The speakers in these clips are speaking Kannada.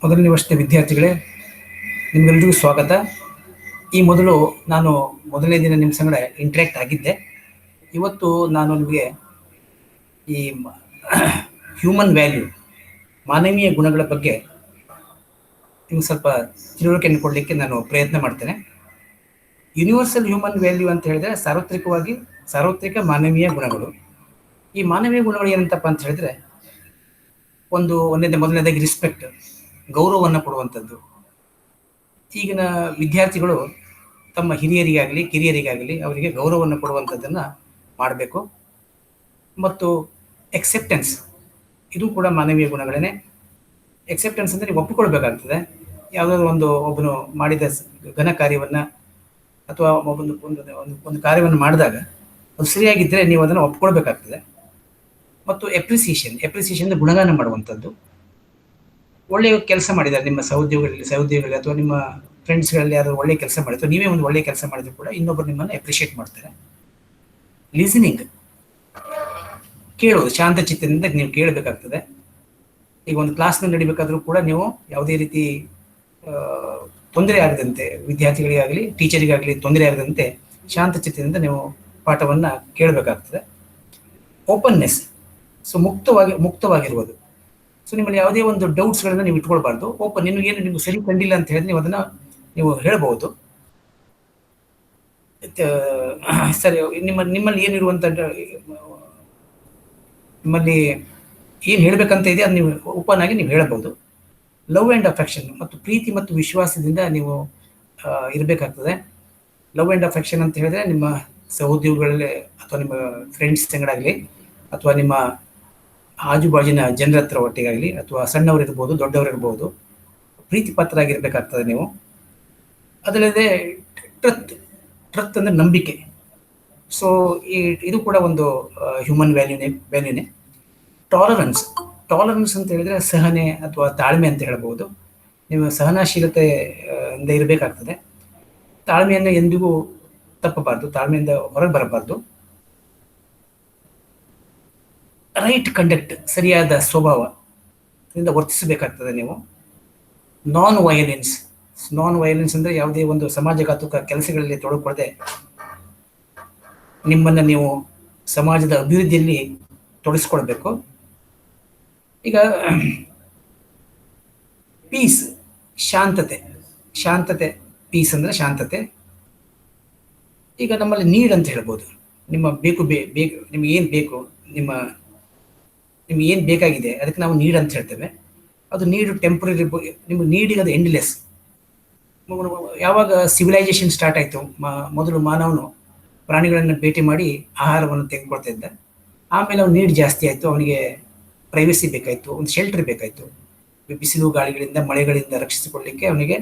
ಮೊದಲನೇ ವರ್ಷದ ವಿದ್ಯಾರ್ಥಿಗಳೇ, ನಿಮ್ಗೆಲ್ರಿಗೂ ಸ್ವಾಗತ. ಈ ಮೊದಲು ನಾನು ಮೊದಲನೇ ದಿನ ನಿಮ್ಮ ಸಂಗಡ ಇಂಟ್ರ್ಯಾಕ್ಟ್ ಆಗಿದ್ದೆ. ಇವತ್ತು ನಾನು ನಿಮಗೆ ಈ ಹ್ಯೂಮನ್ ವ್ಯಾಲ್ಯೂ, ಮಾನವೀಯ ಗುಣಗಳ ಬಗ್ಗೆ ನಿಮ್ಗೆ ಸ್ವಲ್ಪ ತಿಳುವಳಿಕೆಯನ್ನು ಕೊಡಲಿಕ್ಕೆ ನಾನು ಪ್ರಯತ್ನ ಮಾಡ್ತೇನೆ. ಯೂನಿವರ್ಸಲ್ ಹ್ಯೂಮನ್ ವ್ಯಾಲ್ಯೂ ಅಂತ ಹೇಳಿದ್ರೆ ಸಾರ್ವತ್ರಿಕ ಮಾನವೀಯ ಗುಣಗಳು. ಈ ಮಾನವೀಯ ಗುಣಗಳು ಏನಂತಪ್ಪ ಅಂತ ಹೇಳಿದ್ರೆ, ಮೊದಲನೇದಾಗಿ ರಿಸ್ಪೆಕ್ಟ್, ಗೌರವವನ್ನು ಕೊಡುವಂಥದ್ದು. ಈಗಿನ ವಿದ್ಯಾರ್ಥಿಗಳು ತಮ್ಮ ಹಿರಿಯರಿಗಾಗಲಿ ಕಿರಿಯರಿಗಾಗಲಿ ಅವರಿಗೆ ಗೌರವವನ್ನು ಕೊಡುವಂಥದ್ದನ್ನು ಮಾಡಬೇಕು. ಮತ್ತು ಎಕ್ಸೆಪ್ಟೆನ್ಸ್, ಇದು ಕೂಡ ಮಾನವೀಯ ಗುಣಗಳೇ. ಎಕ್ಸೆಪ್ಟೆನ್ಸ್ ಅಂದರೆ ನೀವು ಒಪ್ಪಿಕೊಳ್ಬೇಕಾಗ್ತದೆ. ಯಾವುದಾದ್ರು ಒಬ್ಬನು ಮಾಡಿದ ಘನ ಕಾರ್ಯವನ್ನು ಅಥವಾ ಒಂದು ಕಾರ್ಯವನ್ನು ಮಾಡಿದಾಗ ಅದು ಸರಿಯಾಗಿದ್ದರೆ ನೀವು ಅದನ್ನು ಒಪ್ಕೊಳ್ಬೇಕಾಗ್ತದೆ. ಮತ್ತು ಎಪ್ರಿಸಿಯೇಷನ್ ಗುಣಗಾನ ಮಾಡುವಂಥದ್ದು. ಒಳ್ಳೆಯ ಕೆಲಸ ಮಾಡಿದ್ದಾರೆ ನಿಮ್ಮ ಸಹೋದ್ಯೋಗಿಗಳಲ್ಲಿ ಅಥವಾ ನಿಮ್ಮ ಫ್ರೆಂಡ್ಸ್ಗಳಲ್ಲಿ ಯಾರು ಒಳ್ಳೆಯ ಕೆಲಸ ಮಾಡಿದ್ರು, ನೀವೇ ಒಂದು ಒಳ್ಳೆಯ ಕೆಲಸ ಮಾಡಿದ್ರು ಕೂಡ ಇನ್ನೊಬ್ಬರು ನಿಮ್ಮನ್ನು ಅಪ್ರಿಷಿಯೇಟ್ ಮಾಡ್ತಾರೆ. ಲಿಸನಿಂಗ್, ಕೇಳೋದು, ಶಾಂತಚಿತ್ತದಿಂದ ನೀವು ಕೇಳಬೇಕಾಗ್ತದೆ. ಈಗ ಒಂದು ಕ್ಲಾಸ್ನಲ್ಲಿ ನಡಿಬೇಕಾದ್ರೂ ಕೂಡ ನೀವು ಯಾವುದೇ ರೀತಿ ತೊಂದರೆ ಆಗದಂತೆ, ವಿದ್ಯಾರ್ಥಿಗಳಿಗಾಗಲಿ ಟೀಚರಿಗಾಗಲಿ ತೊಂದರೆ ಆಗದಂತೆ ಶಾಂತಚಿತ್ತದಿಂದ ನೀವು ಪಾಠವನ್ನು ಕೇಳಬೇಕಾಗ್ತದೆ. ಓಪನ್ನೆಸ್, ಸೊ ಮುಕ್ತವಾಗಿರುವುದು. ಸೊ ನಿಮ್ಮಲ್ಲಿ ಯಾವುದೇ ಒಂದು ಡೌಟ್ಸ್ಗಳನ್ನ ನೀವು ಇಟ್ಕೊಳ್ಬಾರ್ದು. ನಿಮ್ಗೆ ಸರಿ ಕಂಡಿಲ್ಲ ಅಂತ ಹೇಳಿದ್ರೆ ನೀವು ಅದನ್ನು ನೀವು ಹೇಳ್ಬೋದು. ಸರಿ, ನಿಮ್ಮಲ್ಲಿ ಏನಿರುವಂಥ ನಿಮ್ಮಲ್ಲಿ ಏನು ಹೇಳಬೇಕಂತ ಇದೆ ಅದು ನೀವು ಓಪನ್ ಆಗಿ ನೀವು ಹೇಳ್ಬೋದು. ಲವ್ ಆ್ಯಂಡ್ ಅಫೆಕ್ಷನ್, ಮತ್ತು ಪ್ರೀತಿ ಮತ್ತು ವಿಶ್ವಾಸದಿಂದ ನೀವು ಇರಬೇಕಾಗ್ತದೆ. ಲವ್ ಆ್ಯಂಡ್ ಅಫೆಕ್ಷನ್ ಅಂತ ಹೇಳಿದ್ರೆ ನಿಮ್ಮ ಸಹೋದ್ಯೋಗಿಗಳಲ್ಲೇ ಅಥವಾ ನಿಮ್ಮ ಫ್ರೆಂಡ್ಸ್ ಸಂಗಡಾಗಲಿ ಅಥವಾ ನಿಮ್ಮ ಆಜುಬಾಜಿನ ಜನರ ಹತ್ರ ಒಟ್ಟಿಗಾಗಲಿ ಅಥವಾ ಸಣ್ಣವರಿರ್ಬೋದು ದೊಡ್ಡವರಿರ್ಬೋದು ಪ್ರೀತಿ ಪಾತ್ರರಾಗಿರ್ಬೇಕಾಗ್ತದೆ ನೀವು. ಅದಲ್ಲದೆ ಟ್ರತ್ ಅಂದರೆ ನಂಬಿಕೆ. ಸೊ ಇದು ಕೂಡ ಒಂದು ಹ್ಯೂಮನ್ ವ್ಯಾಲ್ಯೂನೇ. ಟಾಲರೆನ್ಸ್ ಅಂತ ಹೇಳಿದ್ರೆ ಸಹನೆ ಅಥವಾ ತಾಳ್ಮೆ ಅಂತ ಹೇಳ್ಬೋದು. ನೀವು ಸಹನಾಶೀಲತೆ ಇಂದ ಇರಬೇಕಾಗ್ತದೆ. ತಾಳ್ಮೆಯನ್ನು ಎಂದಿಗೂ ತಪ್ಪಬಾರ್ದು, ತಾಳ್ಮೆಯಿಂದ ಹೊರಗೆ ಬರಬಾರ್ದು. ರೈಟ್ ಕಂಡಕ್ಟ್, ಸರಿಯಾದ ಸ್ವಭಾವದಿಂದ ವರ್ತಿಸಬೇಕಾಗ್ತದೆ ನೀವು. ನಾನ್ ವೈಲೆನ್ಸ್ ಅಂದರೆ ಯಾವುದೇ ಒಂದು ಸಮಾಜಘಾತುಕ ಕೆಲಸಗಳಲ್ಲಿ ತೊಡಕೊಳ್ಳದೆ ನಿಮ್ಮನ್ನು ನೀವು ಸಮಾಜದ ಅಭಿವೃದ್ಧಿಯಲ್ಲಿ ತೊಡಗಿಸ್ಕೊಳ್ಬೇಕು. ಈಗ ಪೀಸ್, ಶಾಂತತೆ, ಪೀಸ್ ಅಂದರೆ ಶಾಂತತೆ. ಈಗ ನಮ್ಮಲ್ಲಿ ನೀಡ್ ಅಂತ ಹೇಳ್ಬೋದು. ನಿಮ್ಮ ಬೇಕು ನಿಮ್ಗೆ ಏನು ಬೇಕು, ನಿಮ್ಗೆ ಏನು ಬೇಕಾಗಿದೆ ಅದಕ್ಕೆ ನಾವು ನೀಡ್ ಅಂತ ಹೇಳ್ತೇವೆ. ಅದು ನೀಡು ಟೆಂಪ್ರರಿ, ನಿಮ್ಗೆ ನೀಡಿಗೆ ಅದು ಎಂಡ್ಲೆಸ್. ಯಾವಾಗ ಸಿವಿಲೈಸೇಷನ್ ಸ್ಟಾರ್ಟ್ ಆಯಿತು, ಮೊದಲು ಮಾನವನು ಪ್ರಾಣಿಗಳನ್ನು ಭೇಟಿ ಮಾಡಿ ಆಹಾರವನ್ನು ತೆಗೆದುಕೊಳ್ತಾ ಇದ್ದ. ಆಮೇಲೆ ಅವ್ನು ನೀಡ್ ಜಾಸ್ತಿ ಆಯಿತು, ಅವನಿಗೆ ಪ್ರೈವಸಿ ಬೇಕಾಯಿತು, ಒಂದು ಶೆಲ್ಟರ್ ಬೇಕಾಯಿತು. ಬಿಸಿಲು ಗಾಳಿಗಳಿಂದ ಮಳೆಗಳಿಂದ ರಕ್ಷಿಸಿಕೊಳ್ಳಲಿಕ್ಕೆ ಅವನಿಗೆ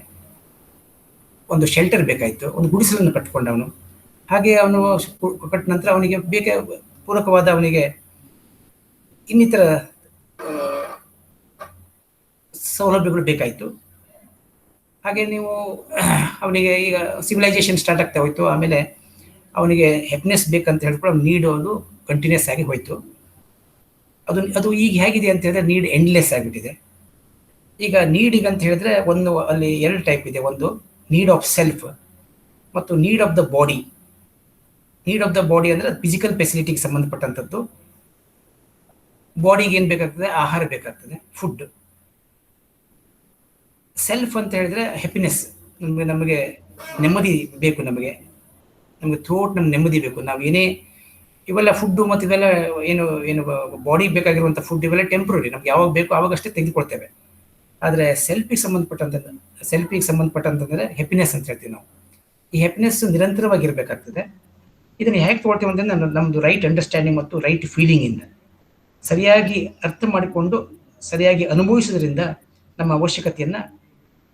ಒಂದು ಶೆಲ್ಟರ್ ಬೇಕಾಯಿತು, ಒಂದು ಗುಡಿಸಲನ್ನು ಕಟ್ಟಿಕೊಂಡವನು. ಹಾಗೆ ಅವನು ಕಟ್ಟ ನಂತರ ಅವನಿಗೆ ಪೂರಕವಾದ ಅವನಿಗೆ ಇನ್ನಿತರ ಸೌಲಭ್ಯಗಳು ಬೇಕಾಯಿತು. ಹಾಗೆ ನೀವು ಅವನಿಗೆ ಈಗ ಸಿವಿಲೈಸೇಷನ್ ಸ್ಟಾರ್ಟ್ ಆಗ್ತಾ ಹೋಯ್ತು. ಆಮೇಲೆ ಅವನಿಗೆ ಹ್ಯಾಪಿನೆಸ್ ಬೇಕಂತ ಹೇಳ್ಕೊಂಡು ಅವ್ನು ನೀಡೋದು ಕಂಟಿನ್ಯೂಸ್ ಆಗಿ ಹೋಯ್ತು. ಅದು ಈಗ ಹೇಗಿದೆ ಅಂತ ಹೇಳಿದ್ರೆ ನೀಡ್ ಎಂಡ್ಲೆಸ್ ಆಗಿಬಿಟ್ಟಿದೆ. ಈಗ ನೀಡಿಗೆ ಅಂತ ಹೇಳಿದ್ರೆ ಅಲ್ಲಿ 2 ಟೈಪ್ ಇದೆ. ಒಂದು ನೀಡ್ ಆಫ್ ಸೆಲ್ಫ್ ಮತ್ತು need of the body. Need of the body ಅಂದರೆ ಫಿಸಿಕಲ್ ಫೆಸಿಲಿಟಿಗೆ ಸಂಬಂಧಪಟ್ಟಂಥದ್ದು. ಬಾಡಿಗೆ ಏನು ಬೇಕಾಗ್ತದೆ, ಆಹಾರ ಬೇಕಾಗ್ತದೆ, ಫುಡ್. ಸೆಲ್ಫ್ ಅಂತ ಹೇಳಿದ್ರೆ ಹ್ಯಾಪಿನೆಸ್, ನಮಗೆ ನೆಮ್ಮದಿ ಬೇಕು. ನಮಗೆ ಥ್ರೋಟ್ ನಮ್ಗೆ ನೆಮ್ಮದಿ ಬೇಕು. ನಾವು ಇವೆಲ್ಲ ಫುಡ್ಡು ಮತ್ತು ಇವೆಲ್ಲ ಏನು ಬಾಡಿಗೆ ಬೇಕಾಗಿರುವಂಥ ಫುಡ್ ಇವೆಲ್ಲ ಟೆಂಪ್ರರಿ, ನಮ್ಗೆ ಯಾವಾಗ ಬೇಕು ಆವಾಗಷ್ಟೇ ತೆಗೆದುಕೊಳ್ತೇವೆ. ಆದರೆ ಸೆಲ್ಫಿಗೆ ಸಂಬಂಧಪಟ್ಟಂತಂದರೆ ಹ್ಯಾಪಿನೆಸ್ ಅಂತ ಹೇಳ್ತೀವಿ ನಾವು. ಈ ಹ್ಯಾಪಿನೆಸ್ ನಿರಂತರವಾಗಿರಬೇಕಾಗ್ತದೆ. ಇದನ್ನು ಹೇಗೆ ತೊಗೊಳ್ತೀವಿ ಅಂತಂದ್ರೆ ನಮ್ಮದು ರೈಟ್ ಅಂಡರ್ಸ್ಟ್ಯಾಂಡಿಂಗ್ ಮತ್ತು ರೈಟ್ ಫೀಲಿಂಗಿಂದ ಸರಿಯಾಗಿ ಅರ್ಥ ಮಾಡಿಕೊಂಡು ಸರಿಯಾಗಿ ಅನುಭವಿಸೋದ್ರಿಂದ ನಮ್ಮ ಅವಶ್ಯಕತೆಯನ್ನು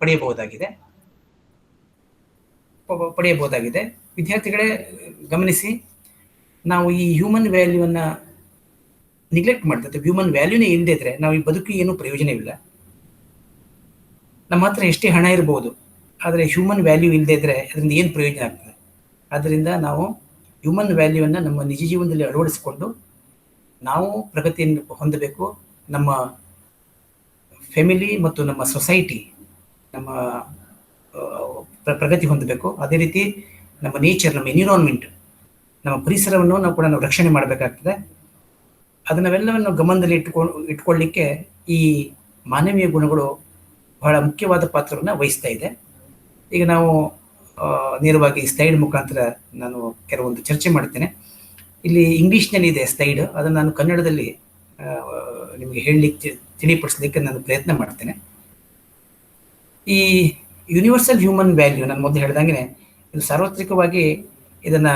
ಪಡೆಯಬಹುದಾಗಿದೆ. ವಿದ್ಯಾರ್ಥಿಗಳೇ ಗಮನಿಸಿ, ನಾವು ಈ ಹ್ಯೂಮನ್ ವ್ಯಾಲ್ಯೂವನ್ನು ನಿಗ್ಲೆಕ್ಟ್ ಮಾಡ್ತೇವೆ. ಹ್ಯೂಮನ್ ವ್ಯಾಲ್ಯೂನೇ ಇಲ್ಲದೇ ಇದ್ರೆ ನಾವು ಈ ಬದುಕಿಗೆ ಏನೂ ಪ್ರಯೋಜನವಿಲ್ಲ. ನಮ್ಮ ಹತ್ರ ಎಷ್ಟೇ ಹಣ ಇರ್ಬೋದು, ಆದರೆ ಹ್ಯೂಮನ್ ವ್ಯಾಲ್ಯೂ ಇಲ್ಲದೇ ಇದ್ರೆ ಅದರಿಂದ ಏನು ಪ್ರಯೋಜನ ಆಗ್ತದೆ? ಆದ್ದರಿಂದ ನಾವು ಹ್ಯೂಮನ್ ವ್ಯಾಲ್ಯೂವನ್ನು ನಮ್ಮ ನಿಜ ಜೀವನದಲ್ಲಿ ಅಳವಡಿಸಿಕೊಂಡು ನಾವು ಪ್ರಗತಿಯನ್ನು ಹೊಂದಬೇಕು. ನಮ್ಮ ಫ್ಯಾಮಿಲಿ ಮತ್ತು ನಮ್ಮ ಸೊಸೈಟಿ ನಮ್ಮ ಪ್ರಗತಿ ಹೊಂದಬೇಕು. ಅದೇ ರೀತಿ ನಮ್ಮ ನೇಚರ್, ನಮ್ಮ ಎನ್ವಿರಾನ್ಮೆಂಟ್, ನಮ್ಮ ಪರಿಸರವನ್ನು ನಾವು ಕೂಡ ರಕ್ಷಣೆ ಮಾಡಬೇಕಾಗ್ತದೆ. ಅದನ್ನೆಲ್ಲವನ್ನು ಗಮನದಲ್ಲಿ ಇಟ್ಕೊಳ್ಳಿಕ್ಕೆ ಈ ಮಾನವೀಯ ಗುಣಗಳು ಬಹಳ ಮುಖ್ಯವಾದ ಪಾತ್ರವನ್ನು ವಹಿಸ್ತಾ ಇದೆ. ಈಗ ನಾವು ನೇರವಾಗಿ ಸ್ಲೈಡ್ ಮುಖಾಂತರ ನಾನು ಕೆಲವೊಂದು ಚರ್ಚೆ ಮಾಡ್ತೇನೆ. ಇಲ್ಲಿ ಇಂಗ್ಲೀಷ್ನಲ್ಲಿ ಇದೆ ಸ್ಲೈಡ್, ಅದನ್ನು ನಾನು ಕನ್ನಡದಲ್ಲಿ ನಿಮಗೆ ಹೇಳಲಿಕ್ಕೆ ತಿಳಿಪಡಿಸ್ಲಿಕ್ಕೆ ನಾನು ಪ್ರಯತ್ನ ಮಾಡ್ತೇನೆ. ಈ ಯೂನಿವರ್ಸಲ್ ಹ್ಯೂಮನ್ ವ್ಯಾಲ್ಯೂ ನಾನು ಮೊದಲು ಹೇಳಿದಂಗೆ ಇದು ಸಾರ್ವತ್ರಿಕವಾಗಿ ಇದನ್ನು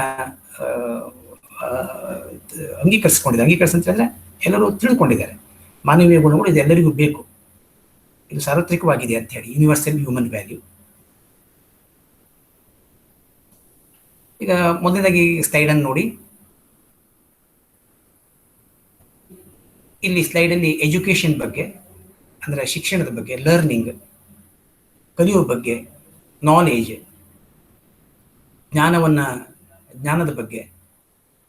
ಅಂಗೀಕರಿಸಿದ್ರೆ ಎಲ್ಲರೂ ತಿಳ್ಕೊಂಡಿದ್ದಾರೆ. ಮಾನವೀಯ ಗುಣಗಳು ಇದು ಎಲ್ಲರಿಗೂ ಬೇಕು, ಇದು ಸಾರ್ವತ್ರಿಕವಾಗಿದೆ ಅಂತ ಹೇಳಿ ಯೂನಿವರ್ಸಲ್ ಹ್ಯೂಮನ್ ವ್ಯಾಲ್ಯೂ. ಈಗ ಮೊದಲನೇದಾಗಿ ಸ್ಲೈಡನ್ನು ನೋಡಿ. ಇಲ್ಲಿ ಸ್ಲೈಡಲ್ಲಿ ಎಜುಕೇಷನ್ ಬಗ್ಗೆ, ಅಂದರೆ ಶಿಕ್ಷಣದ ಬಗ್ಗೆ, ಲರ್ನಿಂಗ್, ಕಲಿಯುವ ಬಗ್ಗೆ, ನಾಲೇಜ್, ಜ್ಞಾನದ ಬಗ್ಗೆ,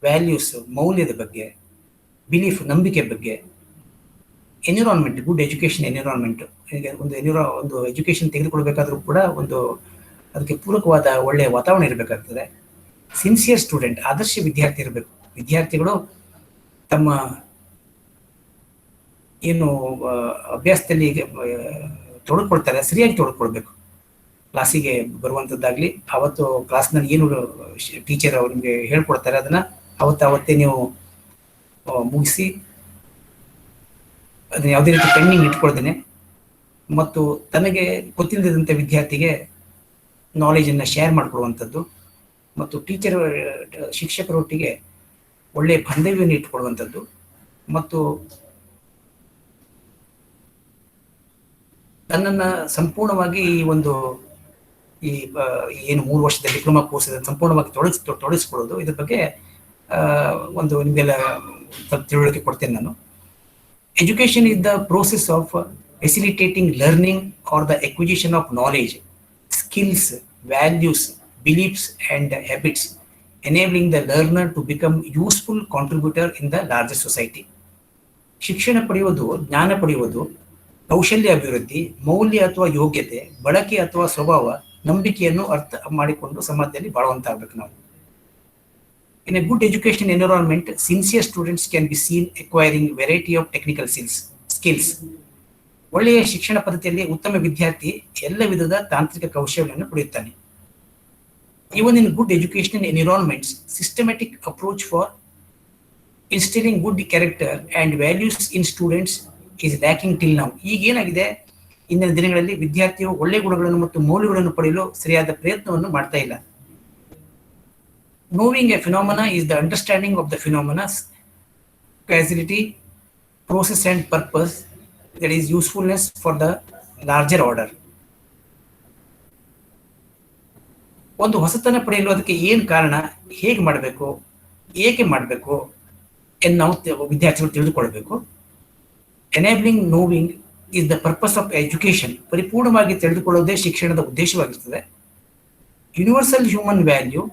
ವ್ಯಾಲ್ಯೂಸ್, ಮೌಲ್ಯದ ಬಗ್ಗೆ, ಬಿಲೀಫ್, ನಂಬಿಕೆ ಬಗ್ಗೆ, ಎನ್ವಿರಾನ್ಮೆಂಟ್, ಗುಡ್ ಎಜುಕೇಷನ್ ಎನ್ವಿರಾನ್ಮೆಂಟ್. ಈಗ ಒಂದು ಎಜುಕೇಷನ್ ತೆಗೆದುಕೊಳ್ಬೇಕಾದ್ರೂ ಕೂಡ ಅದಕ್ಕೆ ಪೂರಕವಾದ ಒಳ್ಳೆಯ ವಾತಾವರಣ ಇರಬೇಕಾಗ್ತದೆ. ಸಿನ್ಸಿಯರ್ ಸ್ಟೂಡೆಂಟ್, ಆದರ್ಶ ವಿದ್ಯಾರ್ಥಿ ಇರಬೇಕು. ವಿದ್ಯಾರ್ಥಿಗಳು ತಮ್ಮ ಏನು ಅಭ್ಯಾಸದಲ್ಲಿ ತೊಡಕೊಳ್ತಾರೆ ಸರಿಯಾಗಿ ತೊಡಕೊಳ್ಬೇಕು. ಕ್ಲಾಸಿಗೆ ಬರುವಂಥದ್ದಾಗಲಿ, ಅವತ್ತು ಕ್ಲಾಸ್ನಲ್ಲಿ ಏನು ಟೀಚರ್ ನಿಮಗೆ ಹೇಳ್ಕೊಡ್ತಾರೆ ಅದನ್ನು ಅವತ್ತೇ ನೀವು ಮುಗಿಸಿ ಅದನ್ನು ಯಾವುದೇ ರೀತಿ ಪೆಂಡಿಂಗ್ ಇಟ್ಕೊಳ್ದೇನೆ ಮತ್ತು ತನಗೆ ಗೊತ್ತಿಲ್ಲದಂಥ ವಿದ್ಯಾರ್ಥಿಗೆ ನಾಲೆಜನ್ನು ಶೇರ್ ಮಾಡಿಕೊಡುವಂಥದ್ದು ಮತ್ತು ಶಿಕ್ಷಕರೊಟ್ಟಿಗೆ ಒಳ್ಳೆಯ ಬಾಂಧವ್ಯವನ್ನು ಇಟ್ಕೊಳ್ಳುವಂಥದ್ದು ಮತ್ತು ತನ್ನನ್ನು ಸಂಪೂರ್ಣವಾಗಿ ಈ ಏನು 3 ವರ್ಷದ ಡಿಪ್ಲೊಮಾ ಕೋರ್ಸ್ ಇದೆ ಸಂಪೂರ್ಣವಾಗಿ ತೊಡಗಿಸ್ಕೊಳ್ಳೋದು, ಇದ್ರ ಬಗ್ಗೆ ನಿಮಗೆಲ್ಲ ತಿಳುವಳಿಕೆ ಕೊಡ್ತೇನೆ ನಾನು. Education is the process of facilitating learning or the acquisition of knowledge, skills, values, beliefs and habits, enabling the learner to become useful contributor in the larger society. ಶಿಕ್ಷಣ ಪಡೆಯುವುದು, ಜ್ಞಾನ ಪಡೆಯುವುದು, ಕೌಶಲ್ಯ ಅಭಿವೃದ್ಧಿ, ಮೌಲ್ಯ ಅಥವಾ ಯೋಗ್ಯತೆ, ಬಳಕೆ ಅಥವಾ ಸ್ವಭಾವ, ನಂಬಿಕೆಯನ್ನು ಅರ್ಥ ಮಾಡಿಕೊಂಡು ಸಮಾಜದಲ್ಲಿ ಬಾಳುವಂತಾಗಬೇಕು ನಾವು. In a good education environment, sincere students can be seen acquiring variety of technical skills. ಒಳ್ಳೆಯ ಶಿಕ್ಷಣ ಪದ್ಧತಿಯಲ್ಲಿ ಉತ್ತಮ ವಿದ್ಯಾರ್ಥಿ ಎಲ್ಲ ವಿಧದ ತಾಂತ್ರಿಕ ಕೌಶಲ್ಯವನ್ನು ಪಡೆಯುತ್ತಾನೆ. Even in good educational environments, systematic approach for instilling good character and values in students is lacking till now. ಈಗೇನಾಗಿದೆ, ಇಂದಿನ ದಿನಗಳಲ್ಲಿ ವಿದ್ಯಾರ್ಥಿಗಳು ಒಳ್ಳೆಯ ಗುಣಗಳನ್ನು ಮತ್ತು ಮೌಲ್ಯಗಳನ್ನು ಪಡೆಯಲು ಸರಿಯಾದ ಪ್ರಯತ್ನವನ್ನು ಮಾಡ್ತಾ ಇಲ್ಲ. Knowing a phenomena is the understanding of the phenomena's causality, process and purpose, that is usefulness for the larger order. ಒಂದು ಹೊಸತನ ಪಡೆಯಲು ಅದಕ್ಕೆ ಏನು ಕಾರಣ, ಹೇಗೆ ಮಾಡಬೇಕು, ಏಕೆ ಮಾಡಬೇಕು ಎಂದು ನಾವು ವಿದ್ಯಾರ್ಥಿಗಳು ತಿಳಿದುಕೊಳ್ಬೇಕು. Enabling knowing is the purpose of education. ಪರಿಪೂರ್ಣವಾಗಿ ತಿಳಿದುಕೊಳ್ಳೋದೇ ಶಿಕ್ಷಣದ ಉದ್ದೇಶವಾಗಿರ್ತದೆ. Universal human value